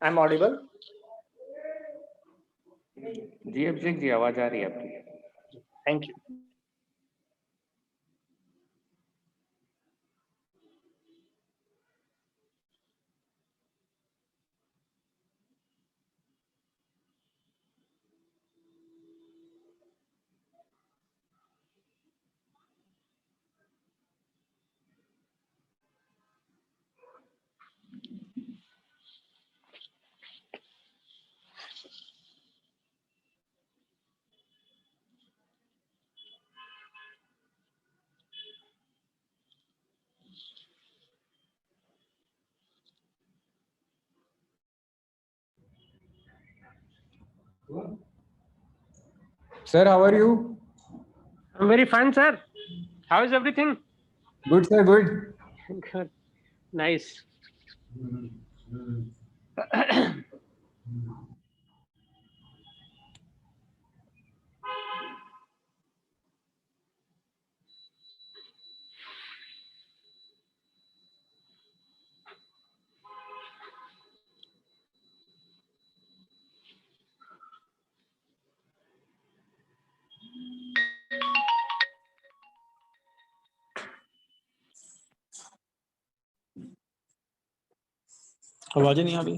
I am audible? जी अभिषेक जी, आवाज आ रही है आपकी। Thank you. Sir, how are you? I'm very fine, sir. How is everything? Good, sir, good. Good. Nice. आवाज नहीं आ रही।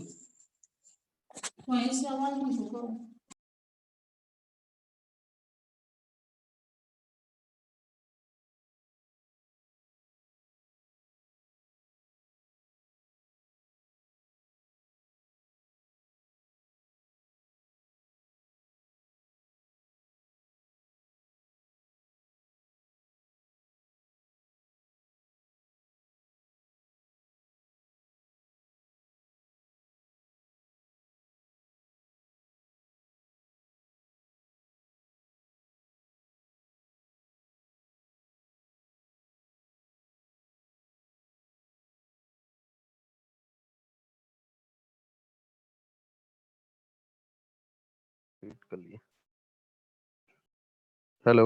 Hello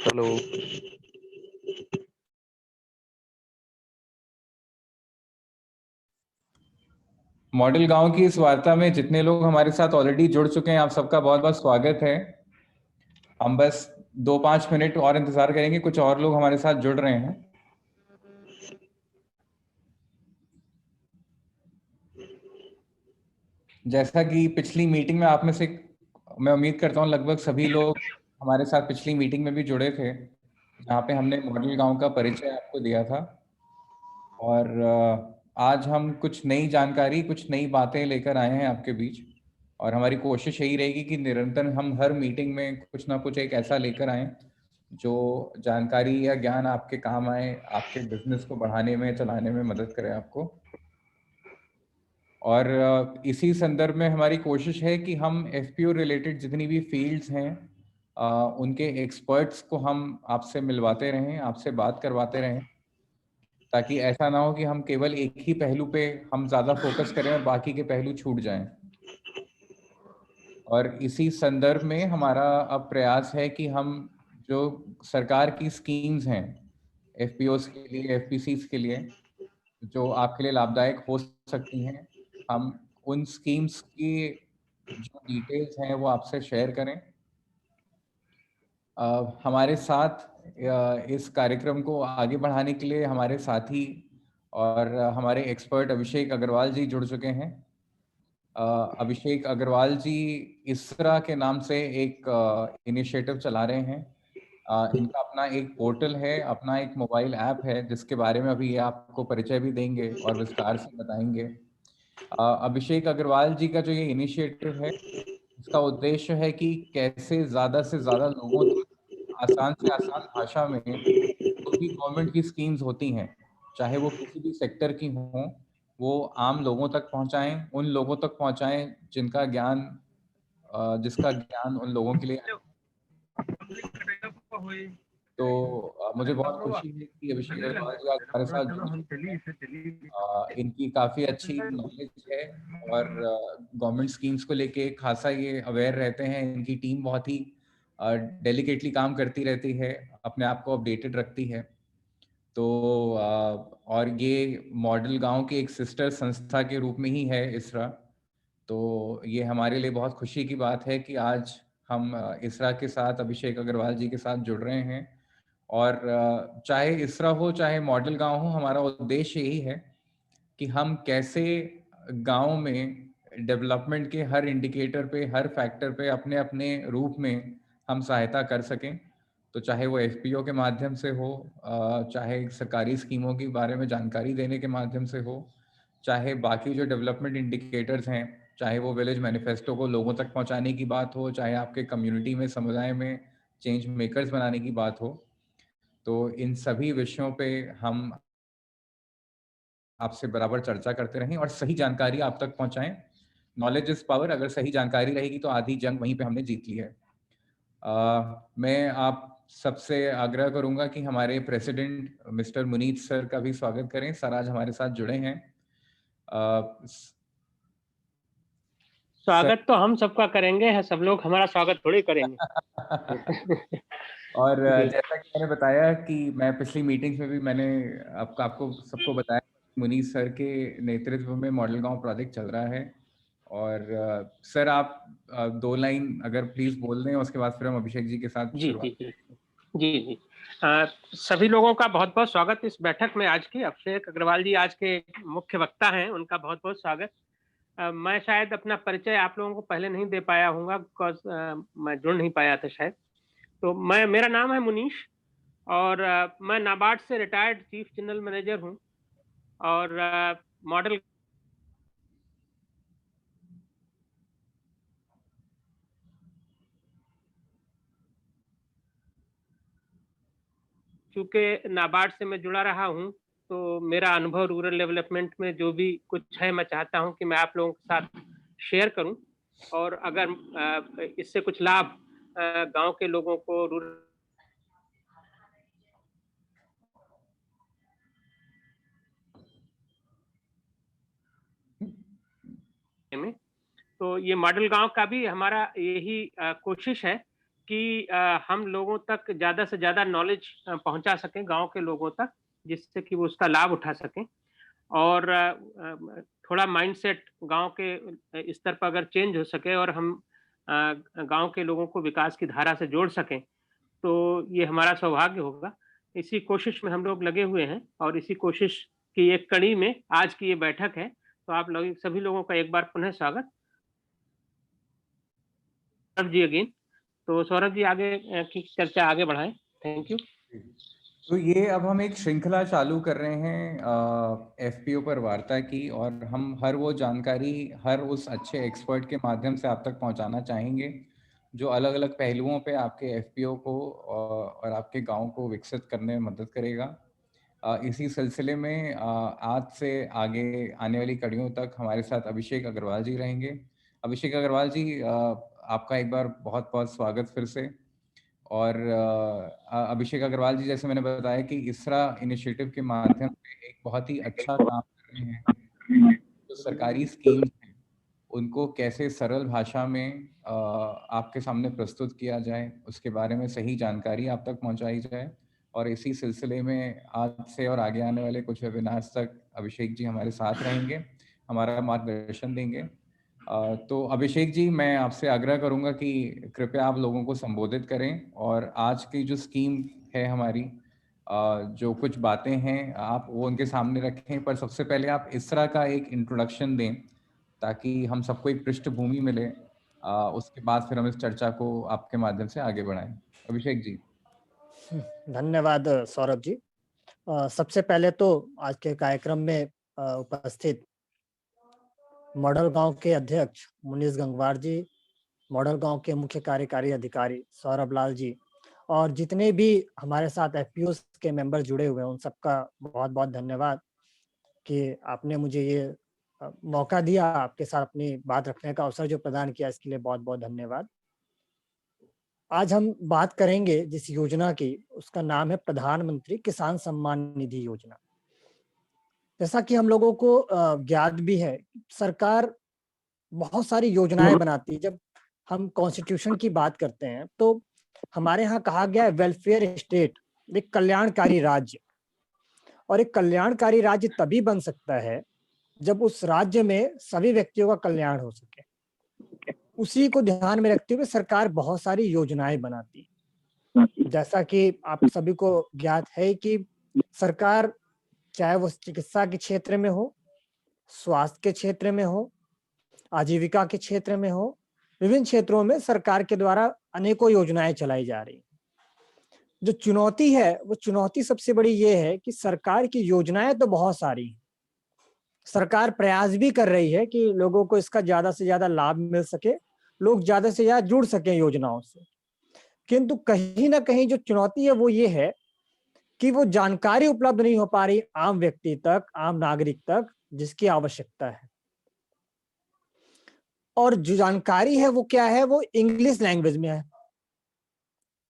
hello. मॉडल गांव की इस वार्ता में जितने लोग हमारे साथ ऑलरेडी जुड़ चुके हैं, आप सबका बहुत बहुत स्वागत है। हम बस 2-5 मिनट और इंतजार करेंगे, कुछ और लोग हमारे साथ जुड़ रहे हैं। जैसा कि पिछली मीटिंग में आप में से, मैं उम्मीद करता हूं लगभग सभी लोग हमारे साथ पिछली मीटिंग में भी जुड़े थे, जहाँ पे हमने मॉडल गांव का परिचय आपको दिया था। और आज हम कुछ नई जानकारी, कुछ नई बातें लेकर आए हैं आपके बीच, और हमारी कोशिश यही रहेगी कि निरंतर हम हर मीटिंग में कुछ ना कुछ एक ऐसा लेकर आएं जो जानकारी या ज्ञान आपके काम आए, आपके बिजनेस को बढ़ाने में, चलाने में मदद करे आपको। और इसी संदर्भ में हमारी कोशिश है कि हम एफपीओ रिलेटेड जितनी भी फील्ड्स हैं, उनके एक्सपर्ट्स को हम आपसे मिलवाते रहें, आपसे बात करवाते रहें, ताकि ऐसा ना हो कि हम केवल एक ही पहलू पे हम ज़्यादा फोकस करें और बाकी के पहलू छूट जाएं। और इसी संदर्भ में हमारा अब प्रयास है कि हम जो सरकार की स्कीम्स हैं एफपीओस के लिए, एफपीसीस के लिए, जो आपके लिए लाभदायक हो सकती हैं, हम उन स्कीम्स की जो डिटेल्स हैं वो आपसे शेयर करें। हमारे साथ इस कार्यक्रम को आगे बढ़ाने के लिए हमारे साथी और हमारे एक्सपर्ट अभिषेक अग्रवाल जी जुड़ चुके हैं। अभिषेक अग्रवाल जी इसरा के नाम से एक इनिशिएटिव चला रहे हैं। इनका अपना एक पोर्टल है, अपना एक मोबाइल ऐप है, जिसके बारे में अभी ये आपको परिचय भी देंगे और विस्तार से बताएंगे। अभिषेक अग्रवाल जी का जो ये इनिशिएटिव है, इसका उद्देश्य है कि कैसे ज़्यादा से ज़्यादा लोगों तक आसान से आसान भाषा में जो भी गवर्नमेंट की स्कीम्स होती हैं, चाहे वो किसी भी सेक्टर की हों, वो आम लोगों तक पहुंचाएं, उन लोगों तक पहुंचाएं जिसका ज्ञान उन लोगों के लिए। तो मुझे बहुत खुशी है कि अभिषेक अग्रवाल जी आज हमारे साथ इनकी काफ़ी अच्छी नॉलेज है और गवर्नमेंट स्कीम्स को लेके खासा ये अवेयर रहते हैं। इनकी टीम बहुत ही डेलिकेटली काम करती रहती है, अपने आप को अपडेटेड रखती है। तो और ये मॉडल गांव की एक सिस्टर संस्था के रूप में ही है इसरा। तो ये हमारे लिए बहुत खुशी की बात है कि आज हम इसरा के साथ अभिषेक अग्रवाल जी के साथ जुड़ रहे हैं। और चाहे इसरा हो चाहे मॉडल गांव हो, हमारा उद्देश्य यही है कि हम कैसे गांव में डेवलपमेंट के हर इंडिकेटर पे, हर फैक्टर पे अपने अपने रूप में हम सहायता कर सकें। तो चाहे वो एफपीओ के माध्यम से हो, चाहे सरकारी स्कीमों के बारे में जानकारी देने के माध्यम से हो, चाहे बाकी जो डेवलपमेंट इंडिकेटर्स हैं, चाहे वो विलेज मैनिफेस्टो को लोगों तक पहुंचाने की बात हो, चाहे आपके कम्युनिटी में, समुदाय में चेंज मेकर्स बनाने की बात हो, तो इन सभी विषयों पे हम आपसे बराबर चर्चा करते रहें और सही जानकारी आप तक पहुंचाएं। नॉलेज इज पावर, अगर सही जानकारी रहेगी तो आधी जंग वहीं पे हमने जीत ली है। मैं आप सबसे आग्रह करूंगा कि हमारे प्रेसिडेंट मिस्टर मुनीत सर का भी स्वागत करें। सर आज हमारे साथ जुड़े हैं। स्वागत तो हम सबका करेंगे, है सब लोग हमारा स्वागत थोड़ी करेंगे। और जी। जैसा कि मैंने बताया कि मैं पिछली मीटिंग्स में भी मैंने आपको सबको बताया, मुनीत सर के नेतृत्व में मॉडल गांव प्रोजेक्ट चल रहा है। और सर आप 2 लाइन अगर प्लीज बोल दें, उसके बाद फिर हम अभिषेक जी के साथ जी शुरुआत। जी जी जी जी। सभी लोगों का बहुत बहुत स्वागत इस बैठक में आज की। अभिषेक अग्रवाल जी आज के मुख्य वक्ता हैं, उनका बहुत बहुत स्वागत। मैं शायद अपना परिचय आप लोगों को पहले नहीं दे पाया हूँगा, बिकॉज मैं जुड़ नहीं पाया था शायद। तो मेरा नाम है मुनीश और मैं नाबार्ड से रिटायर्ड चीफ जनरल मैनेजर हूँ और मॉडल चूंकि नाबार्ड से मैं जुड़ा रहा हूँ, तो मेरा अनुभव रूरल डेवलपमेंट में जो भी कुछ है, मैं चाहता हूँ कि मैं आप लोगों के साथ शेयर करूँ। और अगर इससे कुछ लाभ गांव के लोगों को रूरल में, तो ये मॉडल गांव का भी हमारा यही कोशिश है कि हम लोगों तक ज्यादा से ज्यादा नॉलेज पहुंचा सकें, गांव के लोगों तक, जिससे कि वो उसका लाभ उठा सकें। और थोड़ा माइंडसेट गांव के स्तर पर अगर चेंज हो सके और हम गांव के लोगों को विकास की धारा से जोड़ सकें, तो ये हमारा सौभाग्य होगा। इसी कोशिश में हम लोग लगे हुए हैं और इसी कोशिश की एक कड़ी में आज की ये बैठक है। तो आप लोग सभी लोगों का एक बार पुनः स्वागत। सौरभ जी अगेन। तो सौरभ जी आगे की चर्चा आगे बढ़ाएं। Thank you. तो ये अब हम एक श्रृंखला चालू कर रहे हैं एफपीओ पर वार्ता की, और हम हर वो जानकारी हर उस अच्छे एक्सपर्ट के माध्यम से आप तक पहुंचाना चाहेंगे जो अलग अलग पहलुओं पे आपके एफपीओ को और आपके गांव को विकसित करने में मदद करेगा। इसी सिलसिले में आज से आगे आने वाली कड़ियों तक हमारे साथ अभिषेक अग्रवाल जी रहेंगे। अभिषेक अग्रवाल जी, आपका एक बार बहुत बहुत स्वागत फिर से। और अभिषेक अग्रवाल जी, जैसे मैंने बताया कि इसरा इनिशिएटिव के माध्यम से एक बहुत ही अच्छा काम कर रहे हैं। जो सरकारी स्कीम्स हैं उनको कैसे सरल भाषा में आपके सामने प्रस्तुत किया जाए, उसके बारे में सही जानकारी आप तक पहुंचाई जाए। और इसी सिलसिले में आज से और आगे आने वाले कुछ वेबिनार्स तक अभिषेक जी हमारे साथ रहेंगे, हमारा मार्गदर्शन देंगे। तो अभिषेक जी, मैं आपसे आग्रह करूंगा कि कृपया आप लोगों को संबोधित करें और आज की जो स्कीम है हमारी, जो कुछ बातें हैं आप वो उनके सामने रखें। पर सबसे पहले आप इसरा का एक इंट्रोडक्शन दें ताकि हम सबको एक पृष्ठभूमि मिले। उसके बाद फिर हम इस चर्चा को आपके माध्यम से आगे बढ़ाएं। अभिषेक जी। धन्यवाद सौरभ जी। सबसे पहले तो आज के कार्यक्रम में उपस्थित मॉडल गांव के अध्यक्ष मुनीश गंगवार जी, मॉडल गांव के मुख्य कार्यकारी अधिकारी सौरभ लाल जी और जितने भी हमारे साथ एफपीओ के मेंबर जुड़े हुए हैं, उन सबका बहुत बहुत धन्यवाद कि आपने मुझे ये मौका दिया, आपके साथ अपनी बात रखने का अवसर जो प्रदान किया, इसके लिए बहुत बहुत धन्यवाद। आज हम बात करेंगे जिस योजना की, उसका नाम है प्रधानमंत्री किसान सम्मान निधि योजना। जैसा कि हम लोगों को ज्ञात भी है, सरकार बहुत सारी योजनाएं बनाती है। जब हम कॉन्स्टिट्यूशन की बात करते हैं तो हमारे यहाँ कहा गया है वेलफेयर स्टेट, एक कल्याणकारी राज्य। और एक कल्याणकारी राज्य तभी बन सकता है जब उस राज्य में सभी व्यक्तियों का कल्याण हो सके। उसी को ध्यान में रखते हुए सरकार बहुत सारी योजनाएं बनाती है। जैसा कि आप सभी को ज्ञात है कि सरकार, चाहे वो चिकित्सा के क्षेत्र में हो, स्वास्थ्य के क्षेत्र में हो, आजीविका के क्षेत्र में हो, विभिन्न क्षेत्रों में सरकार के द्वारा अनेकों योजनाएं चलाई जा रही हैं। जो चुनौती है, वो चुनौती सबसे बड़ी ये है कि सरकार की योजनाएं तो बहुत सारी हैं, सरकार प्रयास भी कर रही है कि लोगों को इसका ज्यादा से ज्यादा लाभ मिल सके, लोग ज्यादा से ज्यादा जुड़ सके योजनाओं से, किंतु कहीं ना कहीं जो चुनौती है वो ये है कि वो जानकारी उपलब्ध नहीं हो पा रही आम व्यक्ति तक, आम नागरिक तक, जिसकी आवश्यकता है। और जो जानकारी है वो क्या है, वो इंग्लिश लैंग्वेज में है।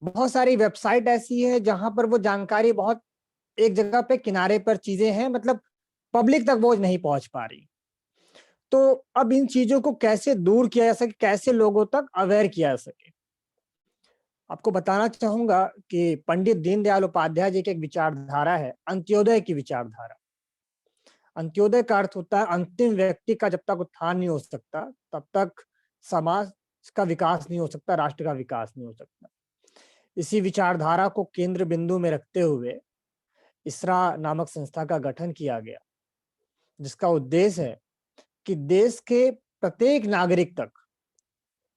बहुत सारी वेबसाइट ऐसी है जहां पर वो जानकारी बहुत एक जगह पे किनारे पर चीजें हैं, मतलब पब्लिक तक वो नहीं पहुंच पा रही। तो अब इन चीजों को कैसे दूर किया जा सके, कैसे लोगों तक अवेयर किया जा सके। आपको बताना चाहूंगा कि पंडित दीनदयाल उपाध्याय जी की एक विचारधारा है, अंत्योदय की विचारधारा। अंत्योदय का अर्थ होता है अंतिम व्यक्ति का जब तक उत्थान नहीं हो सकता तब तक समाज का विकास नहीं हो सकता, राष्ट्र का विकास नहीं हो सकता। इसी विचारधारा को केंद्र बिंदु में रखते हुए इसरा नामक संस्था का गठन किया गया, जिसका उद्देश्य है कि देश के प्रत्येक नागरिक तक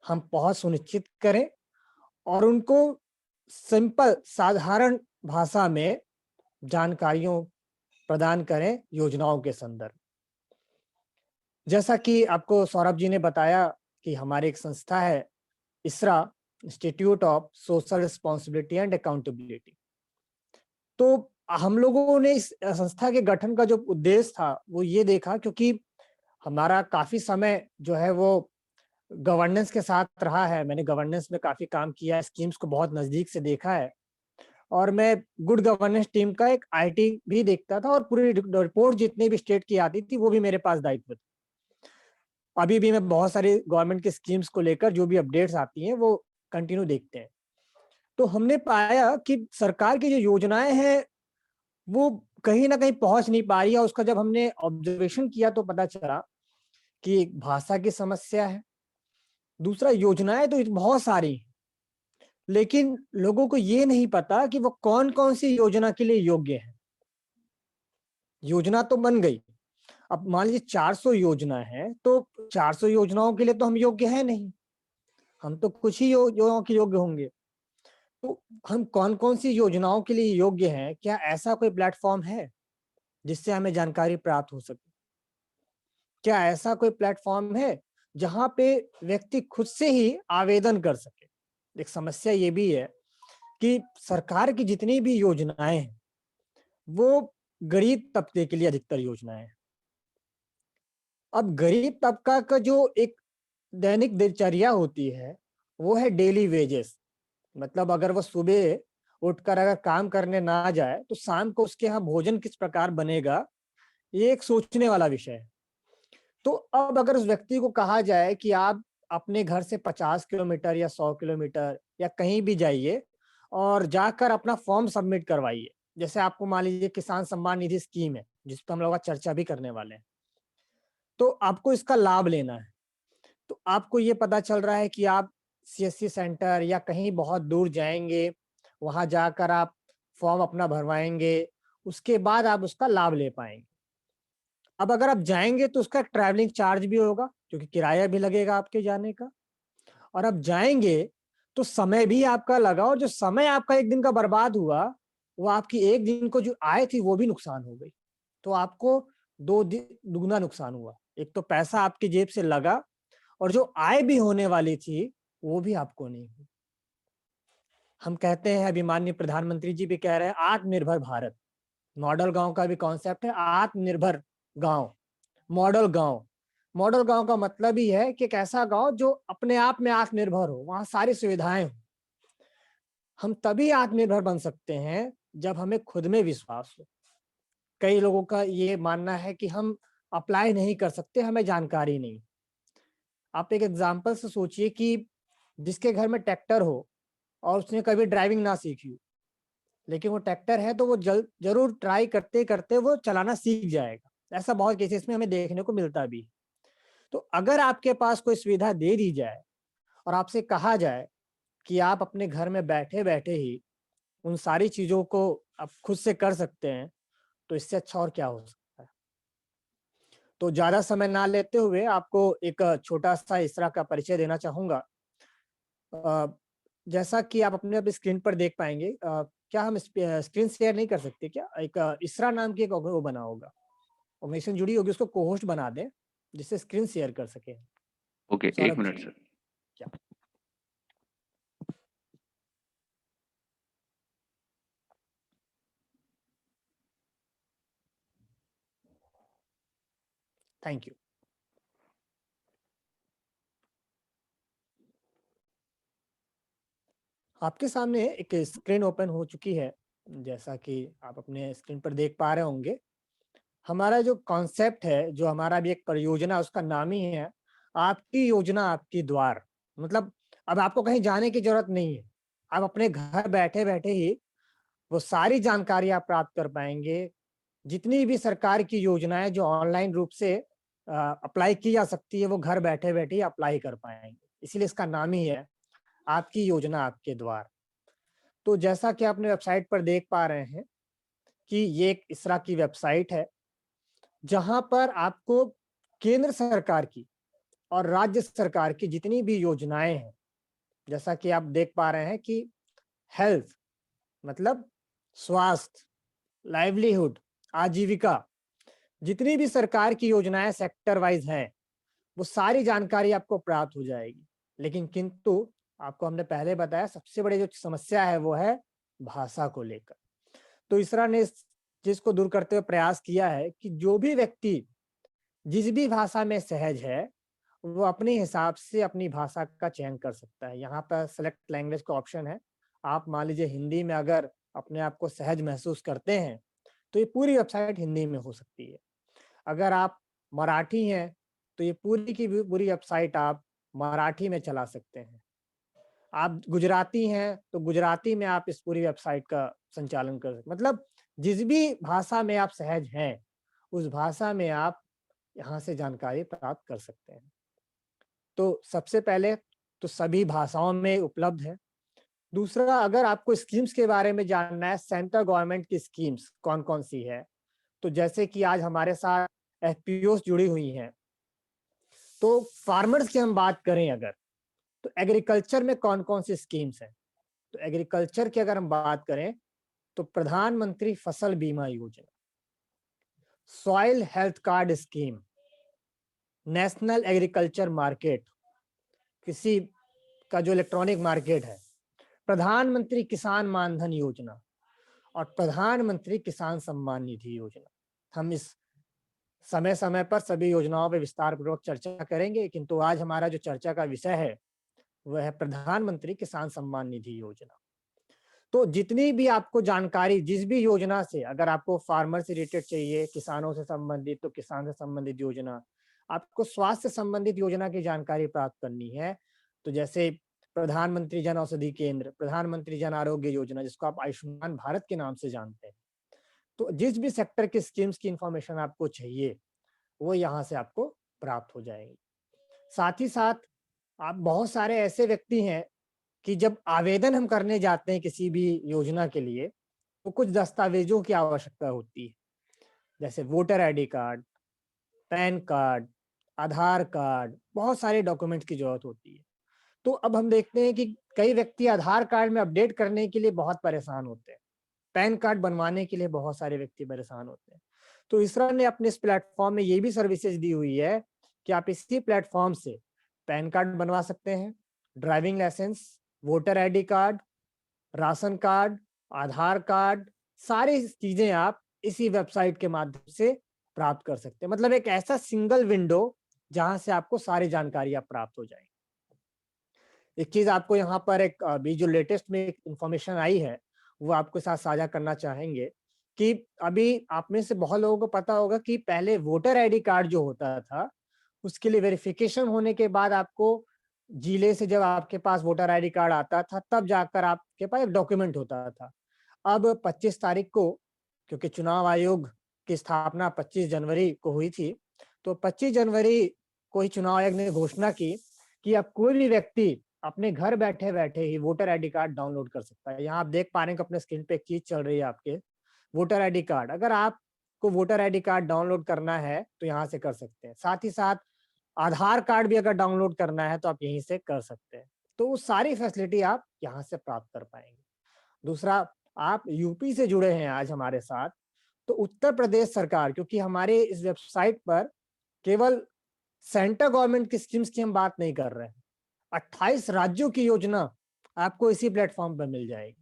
हम पहुंच सुनिश्चित करें और उनको सिंपल, साधारण भाषा में जानकारियों प्रदान करें योजनाओं के संदर्भ। जैसा कि आपको सौरभ जी ने बताया कि हमारी एक संस्था है इसरा, institute of social responsibility and accountability. तो हम लोगों ने इस संस्था के गठन का जो उद्देश्य था वो ये देखा, क्योंकि हमारा काफी समय जो है वो गवर्नेंस के साथ रहा है। मैंने गवर्नेंस में काफी काम किया है, स्कीम्स को बहुत नजदीक से देखा है, और मैं गुड गवर्नेंस टीम का एक आईटी भी देखता था, और पूरी रिपोर्ट जितनी भी स्टेट की आती थी वो भी मेरे पास दायित्व था। अभी भी मैं बहुत सारी गवर्नमेंट की स्कीम्स को लेकर जो भी अपडेट्स आती हैं वो कंटिन्यू देखते हैं। तो हमने पाया कि सरकार की जो योजनाएं हैं वो कहीं ना कहीं पहुंच नहीं पा रही है। उसका जब हमने ऑब्जर्वेशन किया तो पता चला कि एक भाषा की समस्या है, दूसरा योजनाएं तो बहुत सारी हैं, लेकिन लोगों को ये नहीं पता कि वो कौन कौन सी योजना के लिए योग्य है। योजना तो बन गई, अब मान लीजिए 400 योजना है, तो 400 योजनाओं के लिए तो हम योग्य है नहीं, हम तो कुछ ही योजनाओं के योग्य होंगे। तो हम कौन कौन सी योजनाओं के लिए योग्य हैं, क्या ऐसा कोई प्लेटफॉर्म है जिससे हमें जानकारी प्राप्त हो सके? क्या ऐसा कोई प्लेटफॉर्म है जहां पे व्यक्ति खुद से ही आवेदन कर सके? एक समस्या ये भी है कि सरकार की जितनी भी योजनाएं हैं वो गरीब तबके के लिए अधिकतर योजनाएं हैं। अब गरीब तबका का जो एक दैनिक दिनचर्या होती है वो है डेली वेजेस, मतलब अगर वो सुबह उठकर अगर काम करने ना जाए तो शाम को उसके यहाँ भोजन किस प्रकार बनेगा, ये एक सोचने वाला विषय है। तो अब अगर उस व्यक्ति को कहा जाए कि आप अपने घर से 50 किलोमीटर या 100 किलोमीटर या कहीं भी जाइए और जाकर अपना फॉर्म सबमिट करवाइए, जैसे आपको मान लीजिए किसान सम्मान निधि स्कीम है जिस पर हम लोग चर्चा भी करने वाले हैं, तो आपको इसका लाभ लेना है। तो आपको ये पता चल रहा है कि आप सीएससी सेंटर या कहीं बहुत दूर जाएंगे, वहां जाकर आप फॉर्म अपना भरवाएंगे, उसके बाद आप उसका लाभ ले पाएंगे। अब अगर आप जाएंगे तो उसका ट्रैवलिंग चार्ज भी होगा, क्योंकि किराया भी लगेगा आपके जाने का, और अब जाएंगे तो समय भी आपका लगा, और जो समय आपका एक दिन का बर्बाद हुआ वो आपकी एक दिन को जो आय थी वो भी नुकसान हो गई। तो आपको दुगना नुकसान हुआ, एक तो पैसा आपकी जेब से लगा और जो आय भी होने वाली थी वो भी आपको नहीं हुई। हम कहते हैं, अभी माननीय प्रधानमंत्री जी भी कह रहे हैं, आत्मनिर्भर भारत। मॉडल गांव का भी कॉन्सेप्ट है आत्मनिर्भर गांव, मॉडल गांव। मॉडल गांव का मतलब ही है कि एक ऐसा गांव जो अपने आप में आत्मनिर्भर हो, वहां सारी सुविधाएं हो। हम तभी आत्मनिर्भर बन सकते हैं जब हमें खुद में विश्वास हो। कई लोगों का ये मानना है कि हम अप्लाई नहीं कर सकते, हमें जानकारी नहीं। आप एक एग्जाम्पल से सोचिए कि जिसके घर में ट्रैक्टर हो और उसने कभी ड्राइविंग ना सीखी हो, लेकिन वो ट्रैक्टर है तो वो जरूर ट्राई करते करते वो चलाना सीख जाएगा। ऐसा बहुत केसेस में हमें देखने को मिलता भी। तो अगर आपके पास कोई सुविधा दे दी जाए और आपसे कहा जाए कि आप अपने घर में बैठे बैठे ही उन सारी चीजों को आप खुद से कर सकते हैं, तो इससे अच्छा और क्या हो सकता है। तो ज्यादा समय ना लेते हुए आपको एक छोटा सा इसरा का परिचय देना चाहूंगा। जैसा कि आप अपने स्क्रीन पर देख पाएंगे, क्या हम स्क्रीन शेयर नहीं कर सकते क्या? एक इसरा नाम की एक वो बना होगा, ऑर्गेनाइजेशन जुड़ी होगी, उसको को होस्ट बना दें जिससे स्क्रीन शेयर कर सके। ओके, एक सौरभ मिनट जी। सर। क्या? Thank you. आपके सामने एक स्क्रीन ओपन हो चुकी है, जैसा कि आप अपने स्क्रीन पर देख पा रहे होंगे। हमारा जो कॉन्सेप्ट है, जो हमारा भी एक परियोजना, उसका नाम ही है आपकी योजना आपकी द्वार। मतलब अब आपको कहीं जाने की जरूरत नहीं है, आप अपने घर बैठे बैठे ही वो सारी जानकारी आप प्राप्त कर पाएंगे। जितनी भी सरकार की योजनाएं जो ऑनलाइन रूप से अप्लाई की जा सकती है, वो घर बैठे बैठे ही अप्लाई कर पाएंगे। इसीलिए इसका नाम ही है आपकी योजना आपके द्वार। तो जैसा कि आपने वेबसाइट पर देख पा रहे हैं कि ये एक इसरा की वेबसाइट है, जहां पर आपको केंद्र सरकार की और राज्य सरकार की जितनी भी योजनाएं हैं, जैसा कि आप देख पा रहे हैं कि हेल्थ मतलब स्वास्थ्य, लाइवलीहुड, आजीविका, जितनी भी सरकार की योजनाएं सेक्टर वाइज हैं, वो सारी जानकारी आपको प्राप्त हो जाएगी। लेकिन किंतु आपको हमने पहले बताया, सबसे बड़ी जो समस्या है वो है भाषा को लेकर। तो इसरा ने इस चीज को दूर करते हुए प्रयास किया है कि जो भी व्यक्ति जिस भी भाषा में सहज है, वो अपने हिसाब से अपनी भाषा का चयन कर सकता है। यहाँ पर सेलेक्ट लैंग्वेज का ऑप्शन है। आप मान लीजिए हिंदी में अगर अपने आप को सहज महसूस करते हैं, तो ये पूरी वेबसाइट हिंदी में हो सकती है। अगर आप मराठी हैं, तो ये पूरी की पूरी वेबसाइट आप मराठी में चला सकते हैं। आप गुजराती हैं, तो गुजराती में आप इस पूरी वेबसाइट का संचालन कर सकते हैं। मतलब जिस भी भाषा में आप सहज हैं, उस भाषा में आप यहाँ से जानकारी प्राप्त कर सकते हैं। तो सबसे पहले तो सभी भाषाओं में उपलब्ध है। दूसरा, अगर आपको स्कीम्स के बारे में जानना है, सेंट्रल गवर्नमेंट की स्कीम्स कौन-कौन सी है, तो जैसे कि आज हमारे साथ एफपीओस जुड़ी हुई हैं, तो फार्मर्स की हम बात करें अगर, तो एग्रीकल्चर में कौन-कौन सी स्कीम्स हैं? तो एग्रीकल्चर की अगर हम बात करें, तो प्रधानमंत्री फसल बीमा योजना, soil health card scheme, national agriculture market, किसी का जो इलेक्ट्रॉनिक मार्केट है, प्रधानमंत्री किसान मानधन योजना और प्रधानमंत्री किसान सम्मान निधि योजना। हम इस समय समय पर सभी योजनाओं पर विस्तार पूर्वक चर्चा करेंगे, किंतु आज हमारा जो चर्चा का विषय है वह है प्रधानमंत्री किसान सम्मान निधि योजना। तो जितनी भी आपको जानकारी जिस भी योजना से, अगर आपको फार्मर से रिलेटेड चाहिए, किसानों से संबंधित, तो किसान से संबंधित योजना, आपको स्वास्थ्य संबंधित योजना की जानकारी प्राप्त करनी है, तो जैसे प्रधानमंत्री जन औषधि केंद्र, प्रधानमंत्री जन आरोग्य योजना, जिसको आप आयुष्मान भारत के नाम से जानते हैं, तो जिस भी सेक्टर की स्कीम्स की इंफॉर्मेशन आपको चाहिए, वो यहाँ से आपको प्राप्त हो जाएगी। साथ ही साथ आप बहुत सारे ऐसे व्यक्ति हैं कि जब आवेदन हम करने जाते हैं किसी भी योजना के लिए, तो कुछ दस्तावेजों की आवश्यकता होती है, जैसे voter ID card, PAN card, Aadhaar card, बहुत सारे डॉक्यूमेंट्स की जरूरत होती है। तो अब हम देखते हैं कि कई व्यक्ति आधार कार्ड में अपडेट करने के लिए बहुत परेशान होते हैं, पैन कार्ड बनवाने के लिए बहुत सारे व्यक्ति परेशान होते हैं। तो इसरा ने अपने इस प्लेटफॉर्म में ये भी सर्विसेज दी हुई है कि आप इसी प्लेटफॉर्म से पैन कार्ड बनवा सकते हैं, driving licence, voter ID card, ration card, Aadhaar card, सारी चीजें आप इसी वेबसाइट के माध्यम से प्राप्त कर सकते हैं। मतलब एक ऐसा सिंगल विंडो जहां से आपको सारी जानकारियां प्राप्त हो जाएगी। एक चीज आपको यहाँ पर एक अभी जो लेटेस्ट में इंफॉर्मेशन आई है, वो आपके साथ साझा करना चाहेंगे कि अभी आप में से बहुत लोगों को पता होगा कि पहले वोटर आईडी कार्ड जो होता था, उसके लिए वेरिफिकेशन होने के बाद आपको जिले से जब आपके पास वोटर आईडी कार्ड आता था, तब जाकर आपके पास एक डॉक्यूमेंट होता था। अब 25 तारीख को, क्योंकि चुनाव आयोग की स्थापना 25 जनवरी को हुई थी, तो 25 जनवरी को ही चुनाव आयोग ने घोषणा की कि अब कोई भी व्यक्ति अपने घर बैठे बैठे ही वोटर आईडी कार्ड डाउनलोड कर सकता है। यहाँ आप देख पा रहे हैं कि अपने स्क्रीन पे एक चीज चल रही है आपके, वोटर आईडी कार्ड। अगर आपको वोटर आईडी कार्ड डाउनलोड करना है तो यहाँ से कर सकते हैं। साथ ही साथ आधार कार्ड भी अगर डाउनलोड करना है तो आप यहीं से कर सकते हैं। तो वो सारी फैसिलिटी आप यहाँ से प्राप्त कर पाएंगे। दूसरा, आप यूपी से जुड़े हैं आज हमारे साथ, तो उत्तर प्रदेश सरकार, क्योंकि हमारे इस वेबसाइट पर केवल सेंट्रल गवर्नमेंट की स्कीम्स की हम बात नहीं कर रहे हैं, 28 राज्यों की योजना आपको इसी प्लेटफॉर्म पर मिल जाएगी।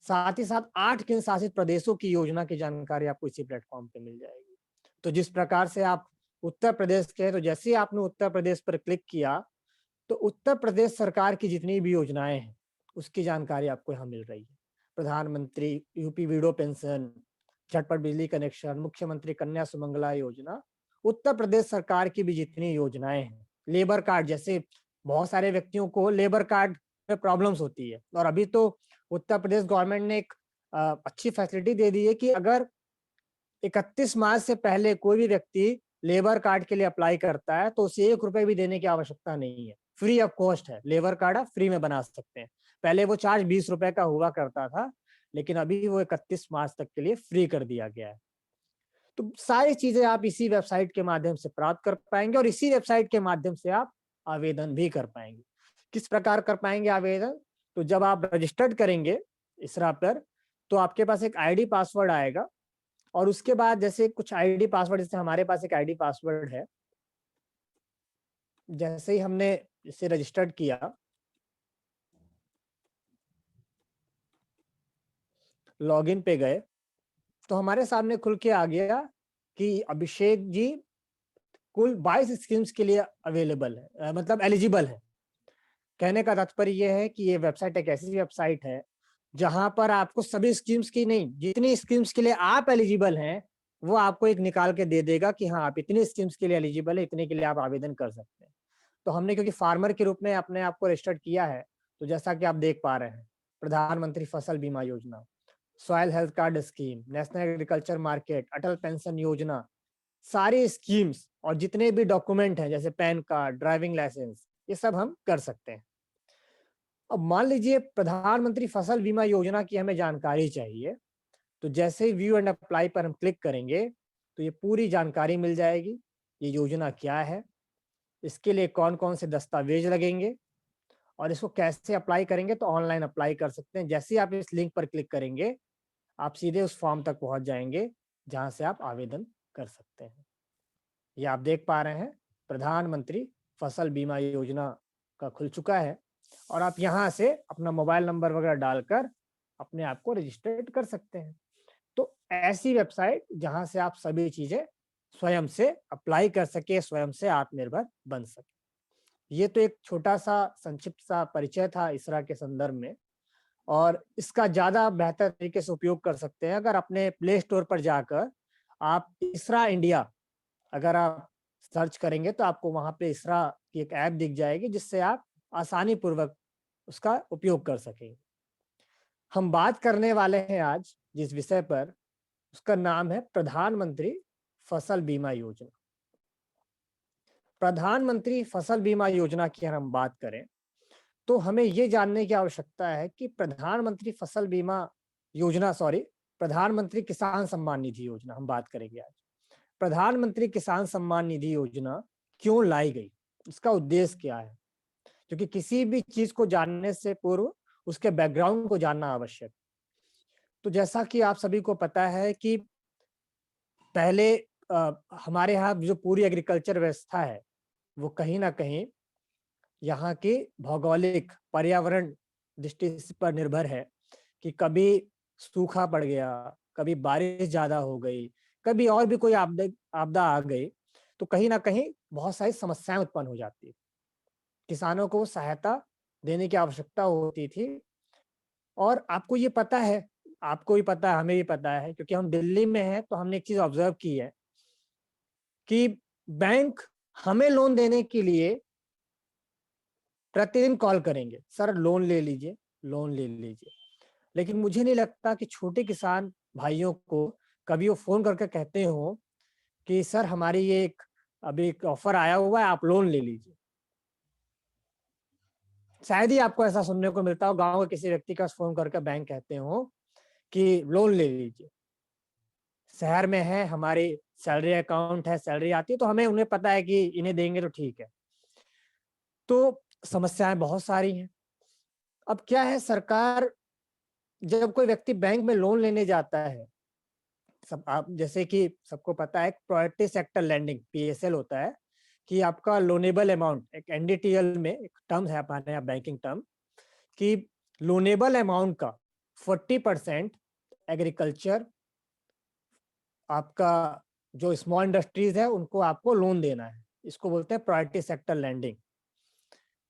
साथ ही साथ 8 केंद्र शासित प्रदेशों की योजना की जानकारी आपको इसी प्लेटफॉर्म पे मिल जाएगी। तो जिस प्रकार से आप उत्तर प्रदेश के, तो जैसे ही आपने उत्तर प्रदेश पर क्लिक किया तो उत्तर प्रदेश सरकार की जितनी भी योजनाएं हैं उसकी जानकारी आपको यहाँ मिल रही है। प्रधानमंत्री यूपी वीडो पेंशन, झटपट बिजली कनेक्शन, मुख्यमंत्री कन्या सुमंगला योजना, उत्तर प्रदेश सरकार की भी जितनी योजनाएं हैं, लेबर कार्ड, जैसे बहुत सारे व्यक्तियों को लेबर कार्ड में प्रॉब्लम्स होती है, और अभी तो उत्तर प्रदेश गवर्नमेंट ने एक अच्छी फैसिलिटी दे दी है कि अगर 31 मार्च से पहले कोई भी व्यक्ति लेबर कार्ड के लिए अप्लाई करता है तो उसे 1 रुपए भी देने की आवश्यकता नहीं है, फ्री ऑफ कॉस्ट है। लेबर कार्ड आप फ्री में बना सकते हैं। पहले वो चार्ज 20 रुपए का हुआ करता था, लेकिन अभी वो 31 मार्च तक के लिए फ्री कर दिया गया है। तो सारी चीजें आप इसी वेबसाइट के माध्यम से प्राप्त कर पाएंगे, और इसी वेबसाइट के माध्यम से आप आवेदन भी कर पाएंगे। किस प्रकार कर पाएंगे आवेदन? तो जब आप रजिस्टर्ड करेंगे इसरा पर, तो आपके पास एक आईडी पासवर्ड आएगा, और उसके बाद जैसे कुछ आईडी पासवर्ड, जैसे हमारे पास एक आईडी पासवर्ड है, जैसे ही हमने इसे रजिस्टर्ड किया, लॉगिन पे गए, तो हमारे सामने खुल के आ गया कि अभिषेक जी कुल 22 स्कीम्स के लिए अवेलेबल है, मतलब एलिजिबल है। कहने का तात्पर्य यह है कि ये वेबसाइट एक ऐसी वेबसाइट है जहां पर आपको सभी स्कीम्स की नहीं, जितनी स्कीम्स के लिए आप एलिजिबल हैं वो आपको एक निकाल के दे देगा कि हाँ आप इतनी स्कीम्स के लिए एलिजिबल है, इतने के लिए आप आवेदन कर सकते हैं। तो हमने क्योंकि फार्मर के रूप में अपने आप को रजिस्टर्ड किया है, तो जैसा कि आप देख पा रहे हैं, प्रधानमंत्री फसल बीमा योजना, soil health card scheme, national agriculture market, Atal pension योजना, सारी स्कीम्स और जितने भी डॉक्यूमेंट हैं जैसे पैन कार्ड, ड्राइविंग लाइसेंस, ये सब हम कर सकते हैं। अब मान लीजिए प्रधानमंत्री फसल बीमा योजना की हमें जानकारी चाहिए, तो जैसे ही व्यू एंड अप्लाई पर हम क्लिक करेंगे तो ये पूरी जानकारी मिल जाएगी। ये योजना क्या है, इसके लिए कौन कौन से दस्तावेज लगेंगे, और इसको कैसे अप्लाई करेंगे। तो ऑनलाइन अप्लाई कर सकते हैं। जैसे ही आप इस लिंक पर क्लिक करेंगे आप सीधे उस फॉर्म तक पहुंच जाएंगे जहां से आप आवेदन कर सकते हैं। ये आप देख पा रहे हैं प्रधानमंत्री फसल बीमा योजना का खुल चुका है, और आप यहाँ से अपना मोबाइल नंबर वगैरह डालकर अपने आप को रजिस्टर्ड कर सकते हैं। तो ऐसी वेबसाइट जहां से आप सभी चीजें स्वयं से अप्लाई कर सके, स्वयं से आत्मनिर्भर बन सके। ये तो एक छोटा सा संक्षिप्त सा परिचय था इसरा के संदर्भ में, और इसका ज्यादा बेहतर तरीके से उपयोग कर सकते हैं अगर अपने प्ले स्टोर पर जाकर आप इसरा इंडिया अगर आप सर्च करेंगे तो आपको वहां पे इसरा की एक ऐप दिख जाएगी, जिससे आप आसानी पूर्वक उसका उपयोग कर सकेंगे। हम बात करने वाले हैं आज जिस विषय पर, उसका नाम है प्रधानमंत्री फसल बीमा योजना। प्रधानमंत्री फसल बीमा योजना की अगर हम बात करें तो हमें ये जानने की आवश्यकता है कि प्रधानमंत्री फसल बीमा योजना, प्रधानमंत्री किसान सम्मान निधि योजना हम बात करेंगे आज। प्रधानमंत्री किसान सम्मान निधि योजना क्यों लाई गई, इसका उद्देश्य क्या है, क्योंकि किसी भी चीज को जानने से पूर्व उसके बैकग्राउंड को जानना आवश्यक। तो जैसा कि आप सभी को पता है कि पहले हमारे यहाँ जो पूरी एग्रीकल्चर व्यवस्था है वो कहीं ना कहीं यहाँ की भौगोलिक पर्यावरण दृष्टि पर निर्भर है कि कभी सूखा पड़ गया, कभी बारिश ज्यादा हो गई, कभी और भी कोई आपदा आ गई, तो कहीं ना कहीं बहुत सारी समस्याएं उत्पन्न हो जाती है। किसानों को सहायता देने की आवश्यकता होती थी। और आपको ये पता है, आपको भी पता है, हमें भी पता है, क्योंकि हम दिल्ली में हैं, तो हमने एक चीज ऑब्जर्व की है कि बैंक हमें लोन देने के लिए प्रतिदिन कॉल करेंगे, सर लोन ले लीजिए, लोन ले लीजिए। लेकिन मुझे नहीं लगता कि छोटे किसान भाइयों को कभी वो फोन करके कहते हो कि सर हमारी ये अभी एक ऑफर आया हुआ है, आप लोन ले लीजिए। शायद ही आपको ऐसा सुनने को मिलता हो गांव के किसी व्यक्ति का फोन करके बैंक कहते हो कि लोन ले लीजिए। शहर में है, हमारी सैलरी अकाउंट है, सैलरी आती है, तो हमें उन्हें पता है कि इन्हें देंगे तो ठीक है। तो समस्याएं बहुत सारी हैं। अब क्या है, सरकार जब कोई व्यक्ति बैंक में लोन लेने जाता है, सब आप जैसे कि सबको पता है प्रायोरिटी सेक्टर लैंडिंग पीएसएल होता है कि आपका लोनेबल अमाउंट, एक एनडीटीएल में एक टर्म है हमारे यहाँ बैंकिंग टर्म, कि लोनेबल अमाउंट का 40% एग्रीकल्चर, आपका जो स्मॉल इंडस्ट्रीज है उनको आपको लोन देना है। इसको बोलते हैं प्रायोरिटी सेक्टर लैंडिंग।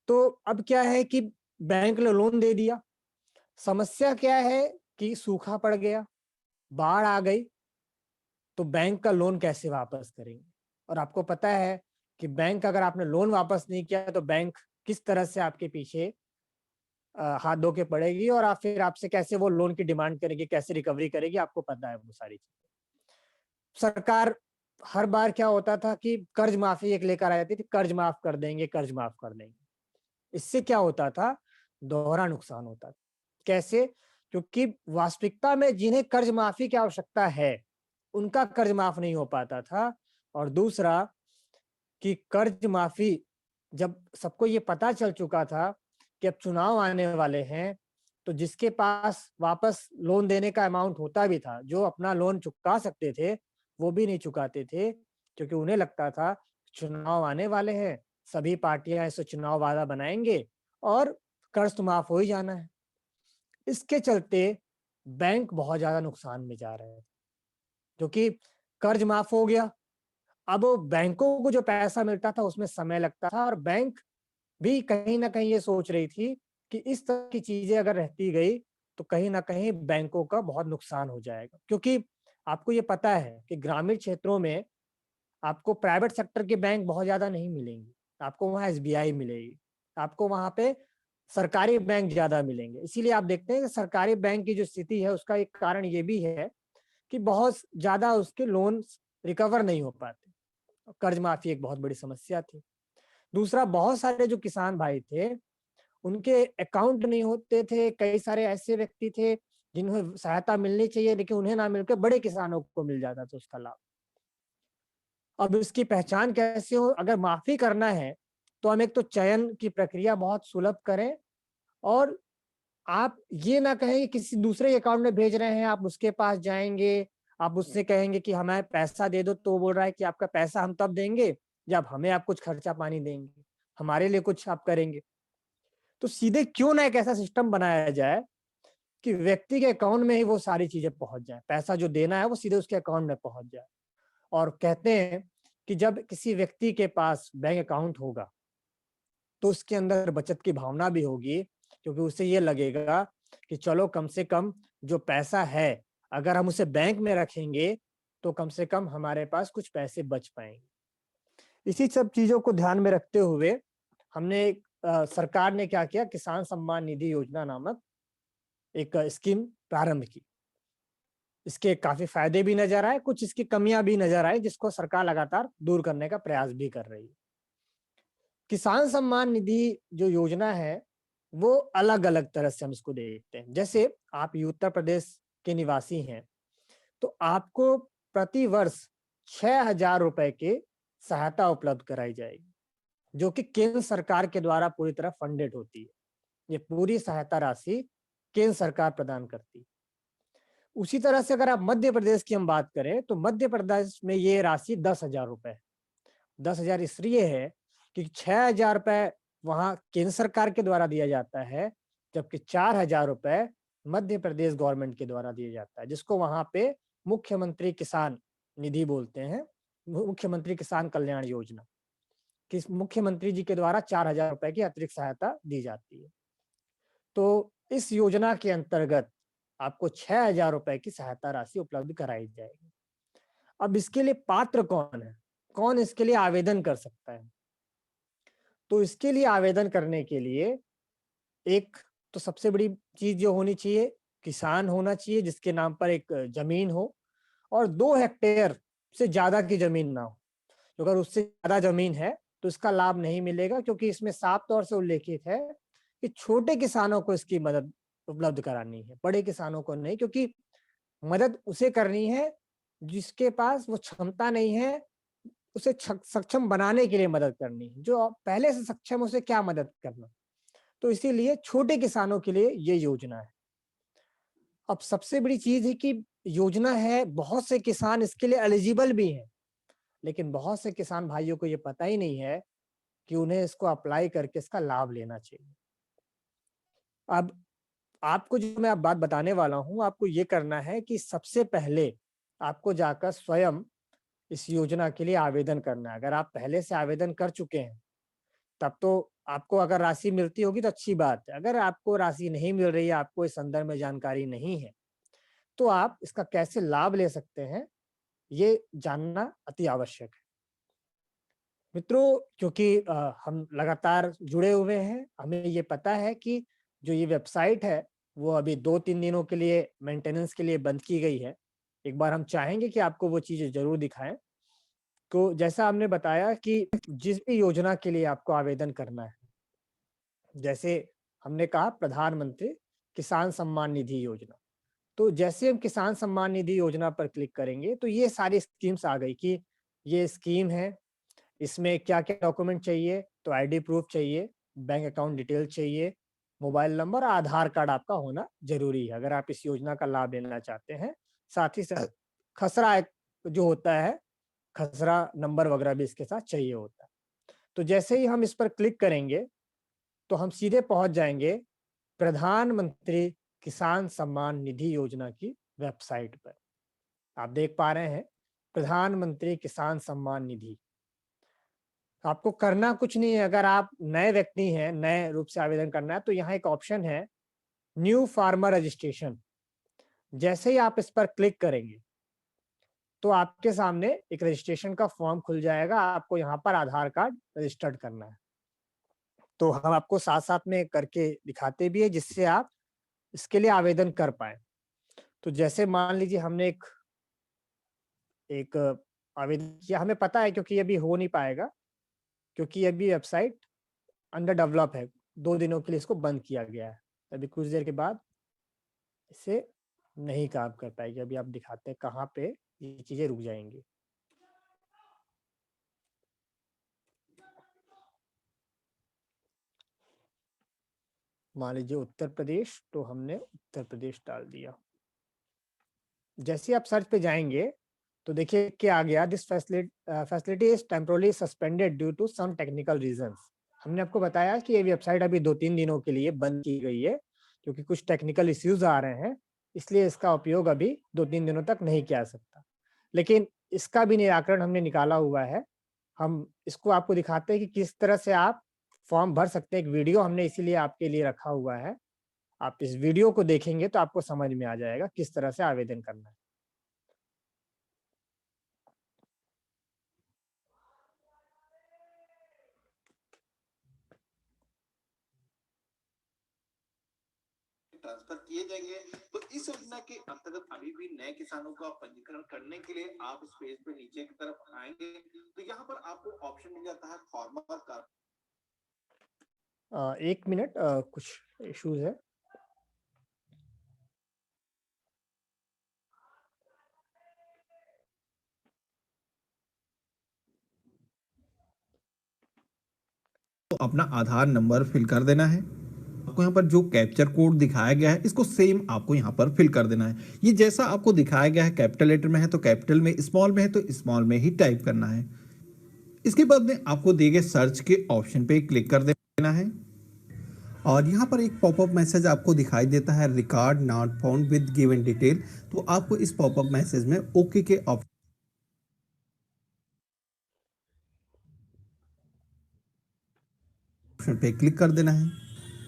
तो अब क्या है कि बैंक ने लोन दे दिया, समस्या क्या है कि सूखा पड़ गया, बाढ़ आ गई, तो बैंक का लोन कैसे वापस करेंगे? और आपको पता है कि बैंक, अगर आपने लोन वापस नहीं किया तो बैंक किस तरह से आपके पीछे हाथ धो के पड़ेगी, और आप फिर आपसे कैसे वो लोन की डिमांड करेगी, कैसे रिकवरी करेगी, आपको पता है वो सारी चीजें। सरकार हर बार क्या होता था कि कर्ज माफी एक लेकर आ जाती थी, कर्ज माफ कर देंगे, कर्ज माफ कर देंगे। इससे क्या होता था, दोहरा नुकसान होता था। कैसे? क्योंकि वास्तविकता में जिन्हें कर्ज माफी की आवश्यकता है उनका कर्ज माफ नहीं हो पाता था, और दूसरा कि कर्ज माफी जब सबको ये पता चल चुका था कि अब चुनाव आने वाले हैं, तो जिसके पास वापस लोन देने का अमाउंट होता भी था, जो अपना लोन चुका सकते थे वो भी नहीं चुकाते थे, क्योंकि उन्हें लगता था चुनाव आने वाले हैं, सभी पार्टियां ऐसे चुनाव वादा बनाएंगे और कर्ज तो माफ हो ही जाना है। इसके चलते बैंक बहुत ज्यादा नुकसान में जा रहे हैं, क्योंकि कर्ज माफ हो गया, अब बैंकों को जो पैसा मिलता था उसमें समय लगता था, और बैंक भी कहीं ना कहीं ये सोच रही थी कि इस तरह की चीजें अगर रहती गई तो कहीं ना कहीं बैंकों का बहुत नुकसान हो जाएगा। क्योंकि आपको ये पता है कि ग्रामीण क्षेत्रों में आपको प्राइवेट सेक्टर के बैंक बहुत ज्यादा नहीं मिलेंगे, आपको वहाँ एसबीआई मिलेगी, आपको वहाँ पे सरकारी बैंक ज्यादा मिलेंगे। इसीलिए आप देखते हैं कि सरकारी बैंक की जो स्थिति है उसका एक कारण ये भी है कि बहुत ज्यादा उसके लोन रिकवर नहीं हो पाते, कर्ज माफी एक बहुत बड़ी समस्या थी। दूसरा, बहुत सारे जो किसान भाई थे उनके अकाउंट नहीं होते थे, कई सारे ऐसे व्यक्ति थे जिन्हें सहायता मिलनी चाहिए लेकिन उन्हें ना मिलकर बड़े किसानों को मिल जाता था उसका लाभ। अब इसकी पहचान कैसे हो? अगर माफी करना है तो हम एक तो चयन की प्रक्रिया बहुत सुलभ करें, और आप ये ना कहें कि किसी दूसरे अकाउंट में भेज रहे हैं, आप उसके पास जाएंगे, आप उससे कहेंगे कि हमें पैसा दे दो, तो वो बोल रहा है कि आपका पैसा हम तब देंगे जब हमें आप कुछ खर्चा पानी देंगे, हमारे लिए कुछ आप करेंगे। तो सीधे क्यों ना एक ऐसा सिस्टम बनाया जाए कि व्यक्ति के अकाउंट में ही वो सारी चीजें पहुंच जाए, पैसा जो देना है वो सीधे उसके अकाउंट में पहुंच जाए। और कहते हैं कि जब किसी व्यक्ति के पास बैंक अकाउंट होगा तो उसके अंदर बचत की भावना भी होगी, क्योंकि उसे ये लगेगा कि चलो कम से कम जो पैसा है अगर हम उसे बैंक में रखेंगे तो कम से कम हमारे पास कुछ पैसे बच पाएंगे। इसी सब चीजों को ध्यान में रखते हुए हमने सरकार ने क्या किया, किसान सम्मान निधि योजना नामक एक स्कीम प्रारंभ की। इसके काफी फायदे भी नजर आए, कुछ इसकी कमियां भी नजर आई, जिसको सरकार लगातार दूर करने का प्रयास भी कर रही है। किसान सम्मान निधि जो योजना है वो अलग अलग तरह से हम इसको देखते हैं। जैसे आप उत्तर प्रदेश के निवासी हैं तो आपको प्रति वर्ष 6,000 रुपए की सहायता उपलब्ध कराई जाएगी, जो कि केंद्र सरकार के द्वारा पूरी तरह फंडेड होती है। ये पूरी सहायता राशि केंद्र सरकार प्रदान करती है। उसी तरह से अगर आप मध्य प्रदेश की हम बात करें तो मध्य प्रदेश में ये राशि 10,000 रुपए है। 10,000 इसलिए है कि 6,000 रुपए वहां केंद्र सरकार के द्वारा दिया जाता है, जबकि 4,000 रुपए मध्य प्रदेश गवर्नमेंट के द्वारा दिया जाता है, जिसको वहां पे मुख्यमंत्री किसान निधि बोलते हैं, मुख्यमंत्री किसान कल्याण योजना। कि मुख्यमंत्री जी के द्वारा 4,000 रुपए की अतिरिक्त सहायता दी जाती है। तो इस योजना के अंतर्गत आपको 6,000 रुपए की सहायता राशि उपलब्ध कराई जाएगी। अब इसके लिए पात्र कौन है, कौन इसके लिए आवेदन कर सकता है? तो इसके लिए आवेदन करने के लिए एक तो सबसे बड़ी चीज जो होनी चाहिए किसान होना चाहिए जिसके नाम पर एक जमीन हो और 2 हेक्टेयर से ज्यादा की जमीन ना हो। अगर उससे ज्यादा जमीन है तो इसका लाभ नहीं मिलेगा, क्योंकि इसमें साफ तौर से उल्लेखित है कि छोटे किसानों को इसकी मदद उपलब्ध करानी है, बड़े किसानों को नहीं, क्योंकि मदद उसे करनी है जिसके पास वो क्षमता नहीं है, उसे सक्षम बनाने के लिए मदद करनी है। जो पहले से सक्षम है उसे क्या मदद करना। तो इसीलिए छोटे किसानों के लिए ये योजना है। अब सबसे बड़ी चीज है कि योजना है, बहुत से किसान इसके लिए एलिजिबल भी हैं, लेकिन बहुत से किसान भाइयों को ये पता ही नहीं है कि उन्हें इसको अप्लाई करके इसका लाभ लेना चाहिए। अब आपको जो मैं अब बात बताने वाला हूं, आपको ये करना है कि सबसे पहले आपको जाकर स्वयं इस योजना के लिए आवेदन करना है। अगर आप पहले से आवेदन कर चुके हैं तब तो आपको अगर राशि मिलती होगी तो अच्छी बात है। अगर आपको राशि नहीं मिल रही है, आपको इस संदर्भ में जानकारी नहीं है, तो आप इसका कैसे लाभ ले सकते हैं, ये जानना अति आवश्यक है। मित्रों, क्योंकि हम लगातार जुड़े हुए हैं, हमें ये पता है कि जो ये वेबसाइट है वो अभी 2-3 दिनों के लिए मेंटेनेंस के लिए बंद की गई है। एक बार हम चाहेंगे कि आपको वो चीजें जरूर दिखाएं। तो जैसा हमने बताया कि जिस भी योजना के लिए आपको आवेदन करना है, जैसे हमने कहा प्रधानमंत्री किसान सम्मान निधि योजना, तो जैसे हम किसान सम्मान निधि योजना पर क्लिक करेंगे तो ये सारी स्कीम्स आ गई कि ये स्कीम है, इसमें क्या क्या डॉक्यूमेंट चाहिए। तो आईडी प्रूफ चाहिए, बैंक अकाउंट डिटेल चाहिए, मोबाइल नंबर, आधार कार्ड आपका होना जरूरी है अगर आप इस योजना का लाभ लेना चाहते हैं। साथ ही साथ खसरा जो होता है, खसरा नंबर वगैरह भी इसके साथ चाहिए होता है। तो जैसे ही हम इस पर क्लिक करेंगे तो हम सीधे पहुंच जाएंगे प्रधानमंत्री किसान सम्मान निधि योजना की वेबसाइट पर। आप देख पा रहे हैं प्रधानमंत्री किसान सम्मान निधि। आपको करना कुछ नहीं है। अगर आप नए व्यक्ति हैं, नए रूप से आवेदन करना है, तो यहाँ एक ऑप्शन है न्यू फार्मर रजिस्ट्रेशन। जैसे ही आप इस पर क्लिक करेंगे तो आपके सामने एक रजिस्ट्रेशन का फॉर्म खुल जाएगा। आपको यहाँ पर आधार कार्ड रजिस्टर्ड करना है। तो हम आपको साथ साथ में करके दिखाते भी है, जिससे आप इसके लिए आवेदन कर पाए। तो जैसे मान लीजिए हमने एक आवेदन किया, हमें पता है क्योंकि अभी हो नहीं पाएगा, क्योंकि अभी वेबसाइट अंडर डेवलप है, 2 दिनों के लिए इसको बंद किया गया है। अभी कुछ देर के बाद इसे नहीं काम कर पाएगी। अभी आप दिखाते हैं कहाँ पे ये चीजें रुक जाएंगी। मान लीजिए उत्तर प्रदेश, तो हमने उत्तर प्रदेश डाल दिया। जैसे आप सर्च पे जाएंगे तो देखिए क्या आ गया, this facility is temporarily suspended due to some technical reasons. हमने आपको बताया कि ये वेबसाइट अभी 2-3 दिनों के लिए बंद की गई है, क्योंकि कुछ टेक्निकल इश्यूज आ रहे हैं, इसलिए इसका उपयोग अभी 2-3 दिनों तक नहीं किया जा सकता। लेकिन इसका भी निराकरण हमने निकाला हुआ है। हम इसको आपको दिखाते हैं कि किस तरह से आप फॉर्म भर सकते हैं। एक वीडियो हमने इसीलिए आपके लिए रखा हुआ है। आप इस वीडियो को देखेंगे तो आपको समझ में आ जाएगा किस तरह से आवेदन करना है। ट्रांसफर किए जाएंगे। तो इस योजना के अंतर्गत अभी भी नए किसानों का पंजीकरण करने के लिए आप इस पेज पे नीचे की तरफ आएंगे तो यहाँ पर आपको ऑप्शन मिल जाता है फार्मर का। 1 मिनट, कुछ इश्यूज है। तो अपना आधार नंबर फिल कर देना है। आपको यहाँ पर जो कैप्चर कोड दिखाया गया है इसको सेम आपको यहाँ पर फिल कर देना है। ये जैसा आपको दिखाया गया है, कैपिटल लेटर में है तो कैपिटल में, स्मॉल में है तो स्मॉल में ही टाइप करना है। इसके बाद में आपको दिए गए सर्च के ऑप्शन पे क्लिक कर देना है और यहाँ पर एक पॉपअप मैसेज आपको दिखाई देता है, record not found with given detail. तो आपको इस पॉपअप मैसेज में ओके के ऑप्शन पे क्लिक कर देना है।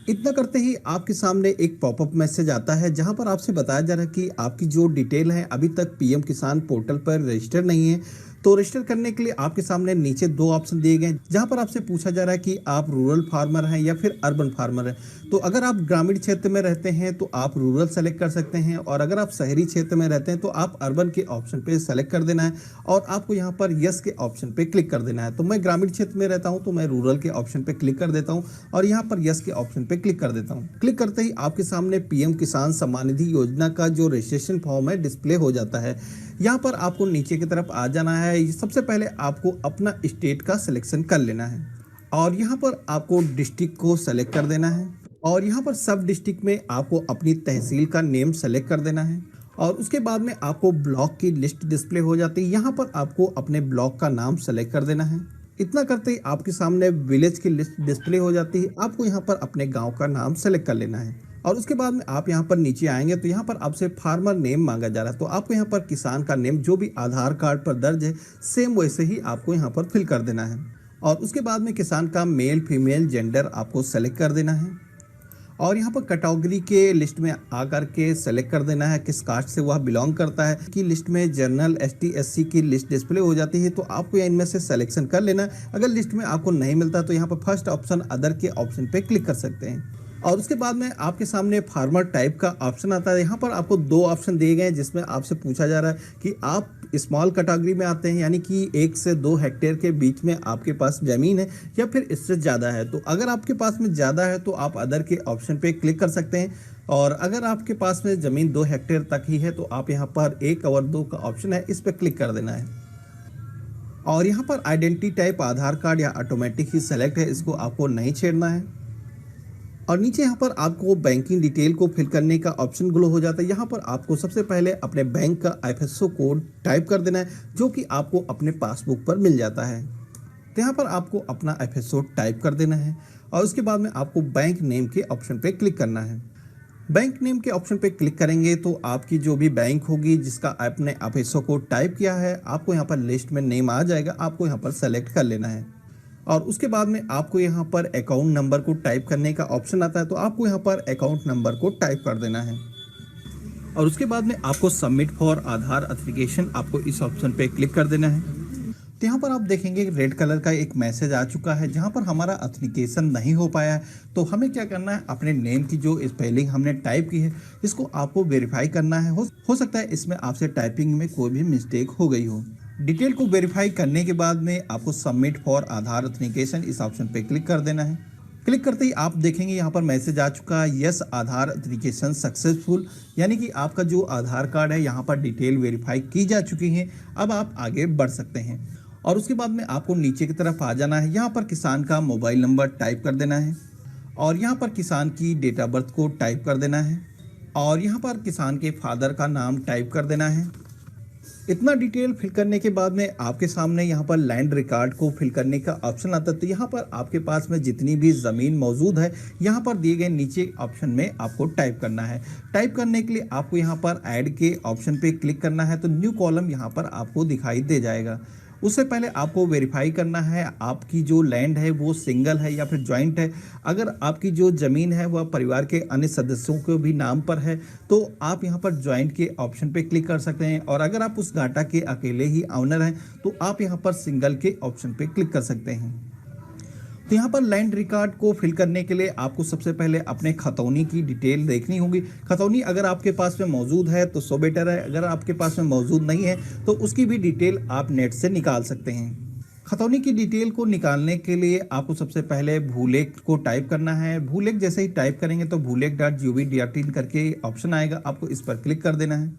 इतना करते ही आपके सामने एक पॉपअप मैसेज आता है जहां पर आपसे बताया जा रहा है कि आपकी जो डिटेल है अभी तक पीएम किसान पोर्टल पर रजिस्टर नहीं है। तो रजिस्टर करने के लिए आपके सामने नीचे 2 ऑप्शन दिए गए हैं, जहां पर आपसे पूछा जा रहा है कि आप रूरल फार्मर हैं या फिर अर्बन फार्मर हैं। तो अगर आप ग्रामीण क्षेत्र में रहते हैं तो आप रूरल सेलेक्ट कर सकते हैं, और अगर आप शहरी क्षेत्र में रहते हैं तो आप अर्बन के ऑप्शन पे सेलेक्ट कर देना है और आपको यहाँ पर यस के ऑप्शन पे क्लिक कर देना है। तो मैं ग्रामीण क्षेत्र में रहता हूँ तो मैं रूरल के ऑप्शन पे क्लिक कर देता हूँ और यहाँ पर यस के ऑप्शन पे क्लिक कर देता हूँ। क्लिक करते ही आपके सामने पीएम किसान सम्मान निधि योजना का जो रजिस्ट्रेशन फॉर्म है डिस्प्ले हो जाता है। यहाँ पर आपको नीचे की तरफ आ जाना है। सबसे पहले आपको अपना स्टेट का सिलेक्शन कर लेना है और यहाँ पर आपको डिस्ट्रिक्ट को सेलेक्ट कर देना है और यहाँ पर सब डिस्ट्रिक्ट में आपको अपनी तहसील का नेम सेलेक्ट कर देना है और उसके बाद में आपको ब्लॉक की लिस्ट डिस्प्ले हो जाती है। यहाँ पर आपको अपने ब्लॉक का नाम सेलेक्ट कर देना है। इतना करते ही आपके सामने विलेज की लिस्ट डिस्प्ले हो जाती है। आपको यहाँ पर अपने गांव का नाम सेलेक्ट कर लेना है और उसके बाद में आप यहाँ पर नीचे आएंगे तो यहाँ पर आपसे फार्मर नेम मांगा जा रहा है। तो आपको यहाँ पर किसान का नेम जो भी आधार कार्ड पर दर्ज है सेम वैसे ही आपको यहाँ पर फिल कर देना है और उसके बाद में किसान का मेल फीमेल जेंडर आपको सेलेक्ट कर देना है और यहाँ पर कैटेगरी के लिस्ट में आकर के सेलेक्ट कर देना है किस कास्ट से वह बिलोंग करता है। कि लिस्ट में जनरल एसटी एससी की लिस्ट डिस्प्ले हो जाती है तो आपको इनमें से सिलेक्शन कर लेना है। अगर लिस्ट में आपको नहीं मिलता तो यहाँ पर फर्स्ट ऑप्शन अदर के ऑप्शन पे क्लिक कर सकते हैं और उसके बाद में आपके सामने फार्मर टाइप का ऑप्शन आता है। यहाँ पर आपको 2 ऑप्शन दिए गए हैं जिसमें आपसे पूछा जा रहा है कि आप स्मॉल कैटेगरी में आते हैं यानी कि 1 से 2 हेक्टेयर के बीच में आपके पास ज़मीन है या फिर इससे ज़्यादा है। तो अगर आपके पास में ज़्यादा है तो आप अदर के ऑप्शन पे क्लिक कर सकते हैं और अगर आपके पास में ज़मीन 2 हेक्टेयर तक ही है तो आप यहाँ पर 1 और 2 का ऑप्शन है, इस पर क्लिक कर देना है और यहाँ पर आइडेंटिटी टाइप आधार कार्ड या ऑटोमेटिक ही सेलेक्ट है, इसको आपको नहीं छेड़ना है। और नीचे यहाँ पर आपको बैंकिंग डिटेल को फिल करने का ऑप्शन ग्लो हो जाता है। यहाँ पर आपको सबसे पहले अपने बैंक का IFSC कोड टाइप कर देना है जो कि आपको अपने पासबुक पर मिल जाता है। तो यहाँ पर आपको अपना IFSC टाइप कर देना है और उसके बाद में आपको बैंक नेम के ऑप्शन पे क्लिक करना है। बैंक नेम के ऑप्शन पे क्लिक करेंगे तो आपकी जो भी बैंक होगी जिसका आपने IFSC कोड टाइप किया है आपको यहाँ पर लिस्ट में नेम आ जाएगा, आपको यहाँ पर सेलेक्ट कर लेना है और उसके बाद में आपको यहाँ पर अकाउंट नंबर को टाइप करने का ऑप्शन आता है तो आपको यहाँ पर अकाउंट नंबर को टाइप कर देना है और उसके बाद में आपको सबमिट फॉर आधार ऑथेंटिकेशन आपको इस ऑप्शन पे क्लिक कर देना है। तो यहाँ पर आप देखेंगे रेड कलर का एक मैसेज आ चुका है जहाँ पर हमारा ऑथेंटिकेशन नहीं हो पाया है। तो हमें क्या करना है, अपने नेम की जो स्पेलिंग हमने टाइप की है इसको आपको वेरीफाई करना है। हो सकता है इसमें आपसे टाइपिंग में कोई भी मिस्टेक हो गई हो। डिटेल को वेरीफाई करने के बाद में आपको सबमिट फॉर आधार ऑथेंटिकेशन इस ऑप्शन पे क्लिक कर देना है। क्लिक करते ही आप देखेंगे यहाँ पर मैसेज आ चुका है यस आधार ऑथेंटिकेशन सक्सेसफुल, यानी कि आपका जो आधार कार्ड है यहाँ पर डिटेल वेरीफाई की जा चुकी है। अब आप आगे बढ़ सकते हैं और उसके बाद में आपको नीचे की तरफ आ जाना है। यहाँ पर किसान का मोबाइल नंबर टाइप कर देना है और यहाँ पर किसान की डेट ऑफ बर्थ को टाइप कर देना है और यहाँ पर किसान के फादर का नाम टाइप कर देना है। इतना डिटेल फिल करने के बाद में आपके सामने यहाँ पर लैंड रिकॉर्ड को फिल करने का ऑप्शन आता है। तो यहाँ पर आपके पास में जितनी भी ज़मीन मौजूद है यहाँ पर दिए गए नीचे ऑप्शन में आपको टाइप करना है। टाइप करने के लिए आपको यहाँ पर ऐड के ऑप्शन पे क्लिक करना है तो न्यू कॉलम यहाँ पर आपको दिखाई दे जाएगा। उससे पहले आपको वेरीफाई करना है आपकी जो लैंड है वो सिंगल है या फिर जॉइंट है। अगर आपकी जो ज़मीन है वह परिवार के अन्य सदस्यों के भी नाम पर है तो आप यहाँ पर जॉइंट के ऑप्शन पे क्लिक कर सकते हैं और अगर आप उस घाटा के अकेले ही ऑनर हैं तो आप यहाँ पर सिंगल के ऑप्शन पे क्लिक कर सकते हैं। तो यहाँ पर लैंड रिकॉर्ड को फिल करने के लिए आपको सबसे पहले अपने खतौनी की डिटेल देखनी होगी। खतौनी अगर आपके पास में मौजूद है तो सो बेटर है, अगर आपके पास में मौजूद नहीं है तो उसकी भी डिटेल आप नेट से निकाल सकते हैं। खतौनी की डिटेल को निकालने के लिए आपको सबसे पहले भूलेख को टाइप करना है। भूलेख जैसे ही टाइप करेंगे तो भूलेख.gov.in करके ऑप्शन आएगा, आपको इस पर क्लिक कर देना है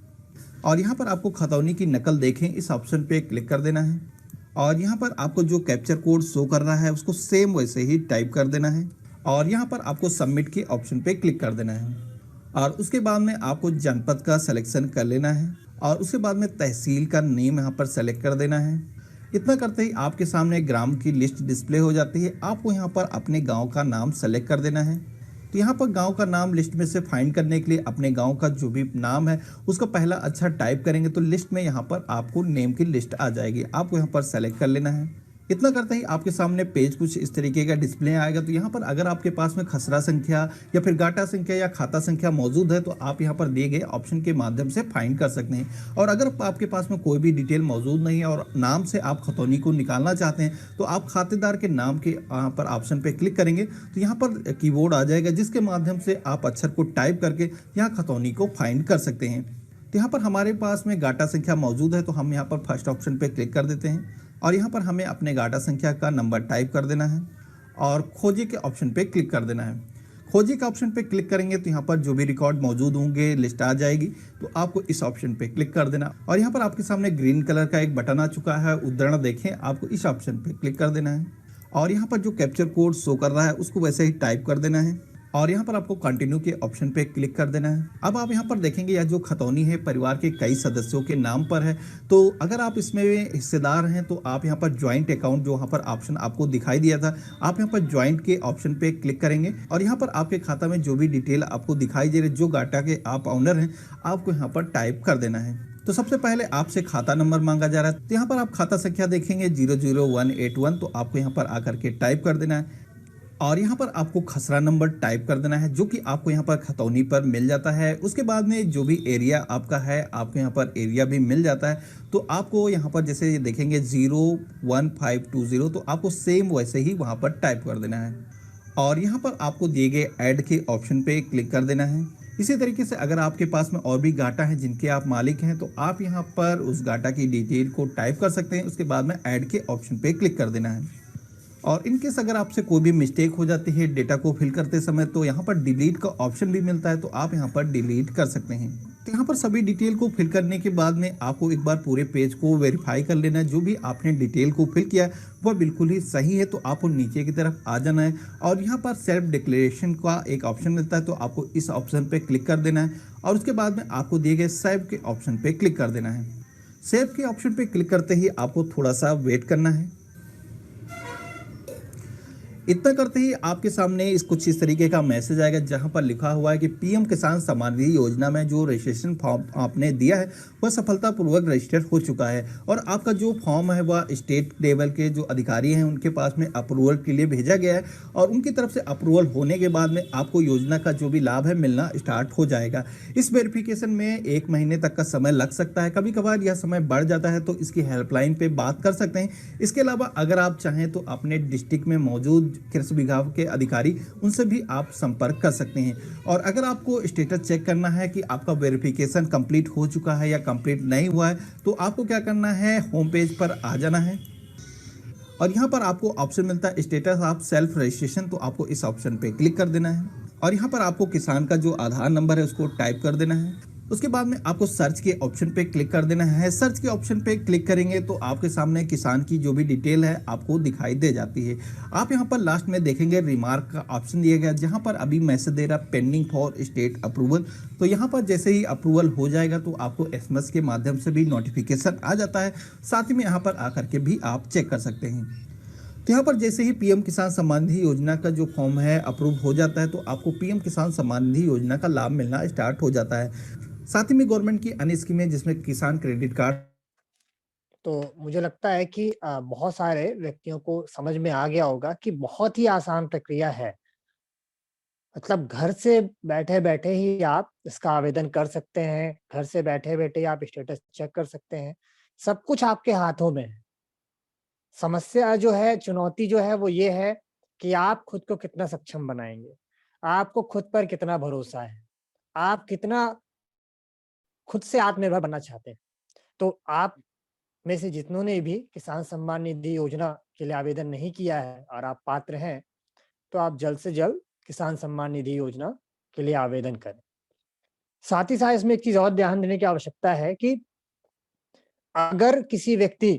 और यहाँ पर आपको खतौनी की नकल देखें इस ऑप्शन पे क्लिक कर देना है और यहाँ पर आपको जो कैप्चर कोड शो कर रहा है उसको सेम वैसे ही टाइप कर देना है और यहाँ पर आपको सबमिट के ऑप्शन पे क्लिक कर देना है और उसके बाद में आपको जनपद का सिलेक्शन कर लेना है और उसके बाद में तहसील का नेम यहाँ पर सेलेक्ट कर देना है। इतना करते ही आपके सामने ग्राम की लिस्ट डिस्प्ले हो जाती है। आपको यहाँ पर अपने गाँव का नाम सेलेक्ट कर देना है। तो यहाँ पर गांव का नाम लिस्ट में से फाइंड करने के लिए अपने गांव का जो भी नाम है उसका पहला अक्षर टाइप करेंगे तो लिस्ट में यहाँ पर आपको नेम की लिस्ट आ जाएगी। आपको यहाँ पर सेलेक्ट कर लेना है इतना करते ही आपके सामने पेज कुछ इस तरीके का डिस्प्ले आएगा। तो यहाँ पर अगर आपके पास में खसरा संख्या या फिर गाटा संख्या या खाता संख्या मौजूद है तो आप यहाँ पर दिए गए ऑप्शन के माध्यम से फाइंड कर सकते हैं। और अगर आपके पास में कोई भी डिटेल मौजूद नहीं है और नाम से आप खतौनी को निकालना चाहते हैं तो आप खातेदार के नाम के यहाँ पर ऑप्शन पर क्लिक करेंगे तो यहाँ पर कीबोर्ड आ जाएगा, जिसके माध्यम से आप अक्षर को टाइप करके यहाँ खतौनी को फाइंड कर सकते हैं। तो यहाँ पर हमारे पास में गाटा संख्या मौजूद है तो हम यहाँ पर फर्स्ट ऑप्शन पे क्लिक कर देते हैं और यहाँ पर हमें अपने गाटा संख्या का नंबर टाइप कर देना है और खोजे के ऑप्शन पे क्लिक कर देना है। खोजे के ऑप्शन पे क्लिक करेंगे तो यहाँ पर जो भी रिकॉर्ड मौजूद होंगे लिस्ट आ जाएगी। तो आपको इस ऑप्शन पे क्लिक कर देना और यहाँ पर आपके सामने ग्रीन कलर का एक बटन आ चुका है, उद्धरण देखें, आपको इस ऑप्शन पे क्लिक कर देना है और यहाँ पर जो कैप्चर कोड शो कर रहा है उसको वैसे ही टाइप कर देना है और यहाँ पर आपको कंटिन्यू के ऑप्शन पे क्लिक कर देना है। अब आप यहाँ पर देखेंगे यह जो खतौनी है परिवार के कई सदस्यों के नाम पर है, तो अगर आप इसमें हिस्सेदार हैं तो आप यहाँ पर ज्वाइंट अकाउंट जो यहाँ पर ऑप्शन आपको दिखाई दिया था, आप यहाँ पर ज्वाइंट के ऑप्शन पे क्लिक करेंगे और यहाँ पर आपके खाता में जो भी डिटेल आपको दिखाई दे रही, जो गाटा के आप ऑनर हैं, आपको यहाँ पर टाइप कर देना है। तो सबसे पहले आपसे खाता नंबर मांगा जा रहा है, तो यहाँ पर आप खाता संख्या देखेंगे 00181, तो आपको यहाँ पर आकर के टाइप कर देना है और यहाँ पर आपको खसरा नंबर टाइप कर देना है जो कि आपको यहाँ पर खतौनी पर मिल जाता है। उसके बाद में जो भी एरिया आपका है आपको यहाँ पर एरिया भी मिल जाता है। तो आपको यहाँ पर जैसे देखेंगे 01520, तो आपको सेम वैसे ही वहाँ पर टाइप कर देना है और यहाँ पर आपको दिए गए ऐड के ऑप्शन पे क्लिक कर देना है। इसी तरीके से अगर आपके पास में और भी गाटा हैं जिनके आप मालिक हैं तो आप यहाँ पर उस गाटा की डिटेल को टाइप कर सकते हैं। उसके बाद में ऐड के ऑप्शन पे क्लिक कर देना है और इनकेस अगर आपसे कोई भी मिस्टेक हो जाती है डेटा को फिल करते समय तो यहाँ पर डिलीट का ऑप्शन भी मिलता है, तो आप यहाँ पर डिलीट कर सकते हैं। तो यहाँ पर सभी डिटेल को फिल करने के बाद में आपको एक बार पूरे पेज को वेरीफाई कर लेना है। जो भी आपने डिटेल को फिल किया वह बिल्कुल ही सही है तो आपको नीचे की तरफ आ जाना है और यहाँ पर सेल्फ डिक्लेरेशन का एक ऑप्शन मिलता है, तो आपको इस ऑप्शन पर क्लिक कर देना है और उसके बाद में आपको दिए गए सेव के ऑप्शन पर क्लिक कर देना है। सेव के ऑप्शन पर क्लिक करते ही आपको थोड़ा सा वेट करना है। इतना करते ही आपके सामने कुछ इस तरीके का मैसेज आएगा जहां पर लिखा हुआ है कि पीएम किसान सम्मान निधि योजना में जो रजिस्ट्रेशन फॉर्म आपने दिया है वह सफलतापूर्वक रजिस्टर हो चुका है और आपका जो फॉर्म है वह स्टेट लेवल के जो अधिकारी हैं उनके पास में अप्रूवल के लिए भेजा गया है और उनकी तरफ से अप्रूवल होने के बाद में आपको योजना का जो भी लाभ है मिलना स्टार्ट हो जाएगा। इस वेरिफिकेशन में 1 महीने तक का समय लग सकता है, कभी कभार यह समय बढ़ जाता है तो इसकी हेल्पलाइन पे बात कर सकते हैं। इसके अलावा अगर आप चाहें तो अपने डिस्ट्रिक्ट में मौजूद कृषि विभाग के अधिकारी उनसे भी आप संपर्क कर सकते हैं और अगर आपको स्टेटस चेक करना है कि आपका वेरिफिकेशन कंप्लीट हो चुका है या कंप्लीट नहीं हुआ है तो आपको क्या करना है, होम पेज पर आ जाना है और यहाँ पर आपको ऑप्शन मिलता है स्टेटस ऑफ सेल्फ रजिस्ट्रेशन, तो आपको इस ऑप्शन पे क्लिक कर देना है और यहाँ पर आपको किसान का जो आधार नंबर है उसको टाइप कर देना है। उसके बाद में आपको सर्च के ऑप्शन पे क्लिक कर देना है। सर्च के ऑप्शन पे क्लिक करेंगे तो आपके सामने किसान की जो भी डिटेल है आपको दिखाई दे जाती है। आप यहाँ पर लास्ट में देखेंगे रिमार्क का ऑप्शन दिया गया जहाँ पर अभी मैसेज दे रहा पेंडिंग फॉर स्टेट अप्रूवल, तो यहाँ पर जैसे ही अप्रूवल हो जाएगा तो आपको SMS के माध्यम से भी नोटिफिकेशन आ जाता है। साथ ही में यहाँ पर आकर के भी आप चेक कर सकते हैं। तो यहाँ पर जैसे ही पीएम किसान सम्मान निधि योजना का जो फॉर्म है अप्रूव हो जाता है तो आपको पीएम किसान सम्मान निधि योजना का लाभ मिलना स्टार्ट हो जाता है। साथ ही में गवर्नमेंट की अन्य स्कीमें जिसमें किसान क्रेडिट कार्ड। तो मुझे लगता है कि बहुत सारे व्यक्तियों को समझ में आ गया होगा कि बहुत ही आसान प्रक्रिया है। मतलब घर से बैठे बैठे ही आप इसका आवेदन कर सकते हैं, घर से बैठे बैठे आप स्टेटस चेक कर सकते हैं, सब कुछ आपके हाथों में है। समस्या जो है, चुनौती जो है वो ये है कि आप खुद को कितना सक्षम बनाएंगे, आपको खुद पर कितना भरोसा है, आप कितना खुद से आत्मनिर्भर बनना चाहते हैं। तो आप में से जितनों ने भी किसान सम्मान निधि योजना के लिए आवेदन नहीं किया है और आप पात्र हैं तो आप जल्द से जल्द किसान सम्मान निधि योजना के लिए आवेदन करें। साथ ही साथ इसमें एक चीज और ध्यान देने की आवश्यकता है कि अगर किसी व्यक्ति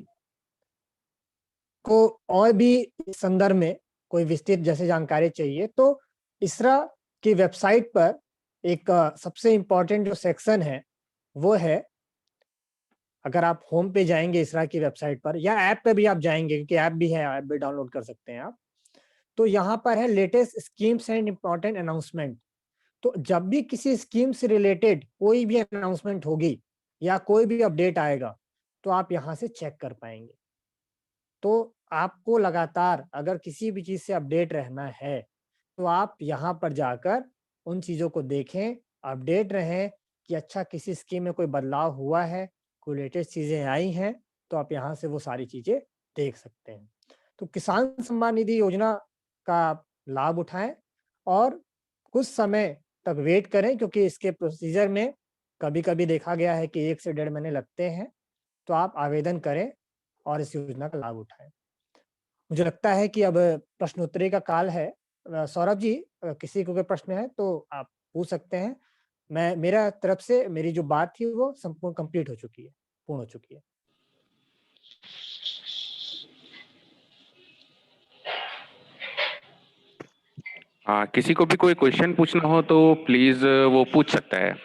को और भी इस संदर्भ में कोई विस्तृत जैसे जानकारी चाहिए तो इसरा की वेबसाइट पर एक सबसे इम्पोर्टेंट जो सेक्शन है वो है, अगर आप होम पे जाएंगे इसरा की वेबसाइट पर या ऐप पे भी आप जाएंगे क्योंकि ऐप भी है, ऐप भी डाउनलोड कर सकते हैं आप, तो यहाँ पर है latest schemes and important announcement. तो जब भी किसी स्कीम से रिलेटेड कोई भी अनाउंसमेंट होगी या कोई भी अपडेट आएगा तो आप यहाँ से चेक कर पाएंगे। तो आपको लगातार अगर किसी भी चीज से अपडेट रहना है तो आप यहाँ पर जाकर उन चीजों को देखें, अपडेट रहें कि अच्छा किसी स्कीम में कोई बदलाव हुआ है, कोई लेटेस्ट चीजें आई हैं, तो आप यहाँ से वो सारी चीजें देख सकते हैं। तो किसान सम्मान निधि योजना का आप लाभ उठाएं और कुछ समय तक वेट करें, क्योंकि इसके प्रोसीजर में कभी-कभी देखा गया है कि 1 से 1.5 महीने लगते हैं। तो आप आवेदन करें और इस योजना का लाभ उठाएं। मुझे लगता है कि अब प्रश्नोत्तरी का काल है। सौरभ जी, किसी को कोई प्रश्न है तो आप पूछ सकते हैं। मेरा तरफ से मेरी जो बात थी वो संपूर्ण कंप्लीट हो चुकी है, पूर्ण हो चुकी है। हाँ, किसी को भी कोई क्वेश्चन पूछना हो तो प्लीज वो पूछ सकता है।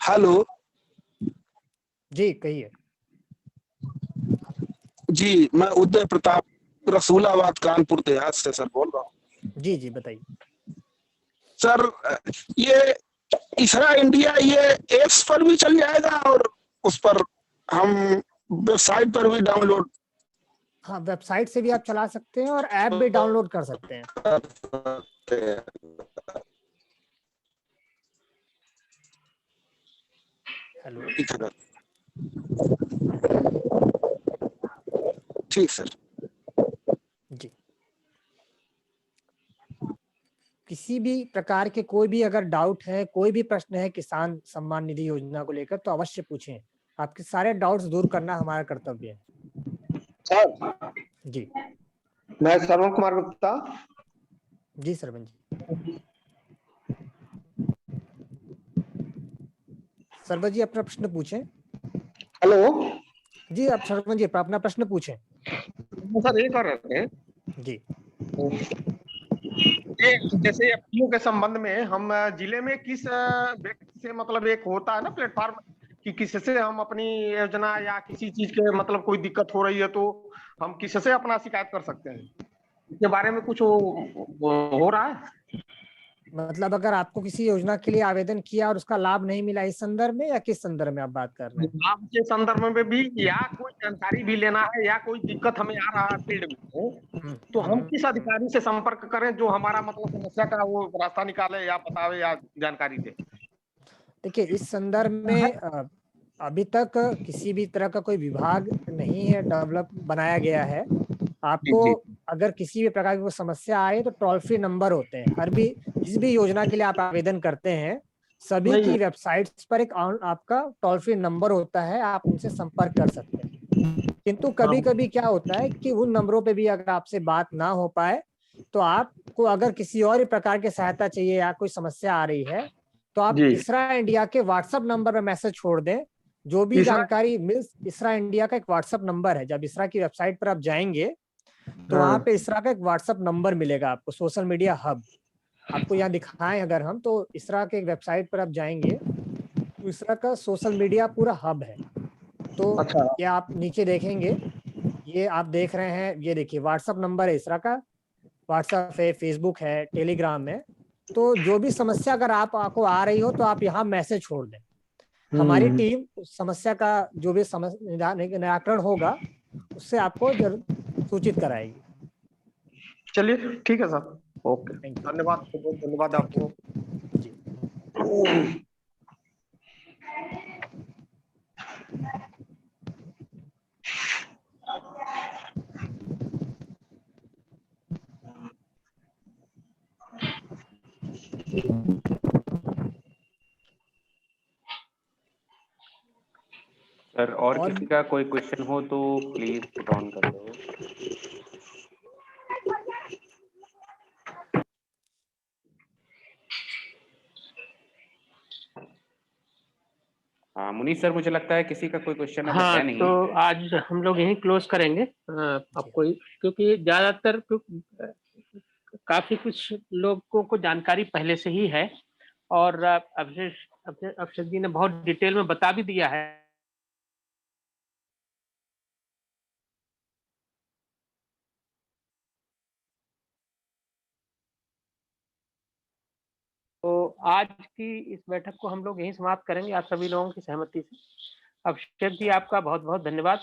हेलो जी, कहिए। जी, मैं उदय प्रताप रसूलाबाद कानपुर देहात से सर बोल रहा हूँ। जी, जी, बताइए। सर, ये इसरा इंडिया ये एप्स पर भी चल जाएगा और उस पर हम वेबसाइट पर भी डाउनलोड हाँ, वेबसाइट से भी आप चला सकते हैं और ऐप भी डाउनलोड कर सकते हैं। कर सकते हैं। हेलो। ठीक सर। जी। किसी भी प्रकार के कोई भी अगर डाउट है, कोई भी प्रश्न है किसान सम्मान निधि योजना को लेकर, तो अवश्य पूछें। आपके सारे डाउट्स दूर करना हमारा कर्तव्य है। सर जी, मैं श्रवण कुमार गुप्ता। जी सरपंच जी। सरपंच जी अपना प्रश्न पूछें। हेलो जी, आप सरपंच जी अपना प्रश्न पूछें। सर, ये कर रहे थे जी, ये जैसे अपीलों के संबंध में हम जिले में किस व्यक्ति से, मतलब एक होता है ना प्लेटफॉर्म कि किससे हम अपनी योजना या किसी चीज के मतलब कोई दिक्कत हो रही है तो हम किससे अपना शिकायत कर सकते हैं, इसके बारे में कुछ हो रहा है? मतलब अगर आपको किसी योजना के लिए आवेदन किया और उसका लाभ नहीं मिला, इस संदर्भ में या किस संदर्भ में आप बात कर रहे हैं? लाभ के संदर्भ में भी या कोई जानकारी भी लेना है या कोई दिक्कत हमें आ रहा है फील्ड में, तो हम किस अधिकारी से संपर्क करें जो हमारा मतलब समस्या का वो रास्ता निकाले या बतावे या जानकारी दे? देखिए, इस संदर्भ में अभी तक किसी भी तरह का कोई विभाग नहीं है डेवलप बनाया गया है। आपको अगर किसी भी प्रकार की कोई समस्या आए तो टोल फ्री नंबर होते हैं। हर भी जिस भी योजना के लिए आप आवेदन करते हैं, सभी की वेबसाइट्स पर एक आपका टोल फ्री नंबर होता है, आप उनसे संपर्क कर सकते हैं। किंतु कभी-कभी क्या होता है कि उन नंबरों पे भी अगर आपसे बात ना हो पाए, तो आपको अगर किसी और प्रकार की सहायता चाहिए या कोई समस्या आ रही है, तो आप इसरा इंडिया के व्हाट्सएप नंबर पर मैसेज छोड़ दें। जो भी जानकारी इसरा इंडिया का एक व्हाट्सएप नंबर है। जब इसरा की वेबसाइट पर आप जाएंगे तो वहां पे इसरा का एक व्हाट्सएप नंबर मिलेगा आपको, सोशल मीडिया हब। आपको यहाँ दिखाएं अगर हम, तो इसरा के वेबसाइट पर आप जाएंगे तो इसरा का सोशल मीडिया पूरा हब है। तो ये आप नीचे देखेंगे, ये आप देख रहे हैं, ये देखिए व्हाट्सएप नंबर है इसरा का। व्हाट्सएप है, फेसबुक है, टेलीग्राम है। तो जो भी समस्या अगर आपको आ रही हो तो आप यहाँ मैसेज छोड़ दें। हमारी टीम उस समस्या का जो भी निराकरण होगा उससे आपको सूचित कराएगी। चलिए ठीक है सर, ओके, धन्यवाद, बहुत धन्यवाद आपको जी। सर और किसी का कोई क्वेश्चन हो तो प्लीज पुट ऑन कर दो। हाँ मुनीष सर, मुझे लगता है किसी का कोई क्वेश्चन है नहीं। तो आज हम लोग यहीं क्लोज करेंगे। अब कोई, क्योंकि ज्यादातर काफी कुछ लोगों को जानकारी पहले से ही है और अवशेष अभिषेक जी ने बहुत डिटेल में बता भी दिया है। तो आज की इस बैठक को हम लोग यहीं समाप्त करेंगे आप सभी लोगों की सहमति से। अभिषेक जी आपका बहुत बहुत धन्यवाद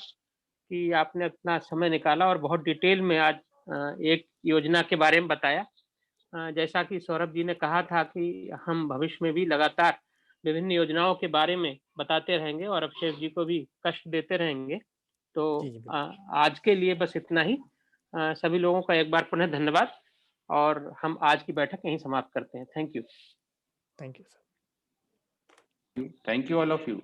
कि आपने अपना समय निकाला और बहुत डिटेल में आज एक योजना के बारे में बताया। जैसा कि सौरभ जी ने कहा था कि हम भविष्य में भी लगातार विभिन्न योजनाओं के बारे में बताते रहेंगे और अभिषेक जी को भी कष्ट देते रहेंगे। तो आज के लिए बस इतना ही। सभी लोगों का एक बार पुनः धन्यवाद और हम आज की बैठक यहीं समाप्त करते हैं। Thank you. Thank you sir. Thank you all of you.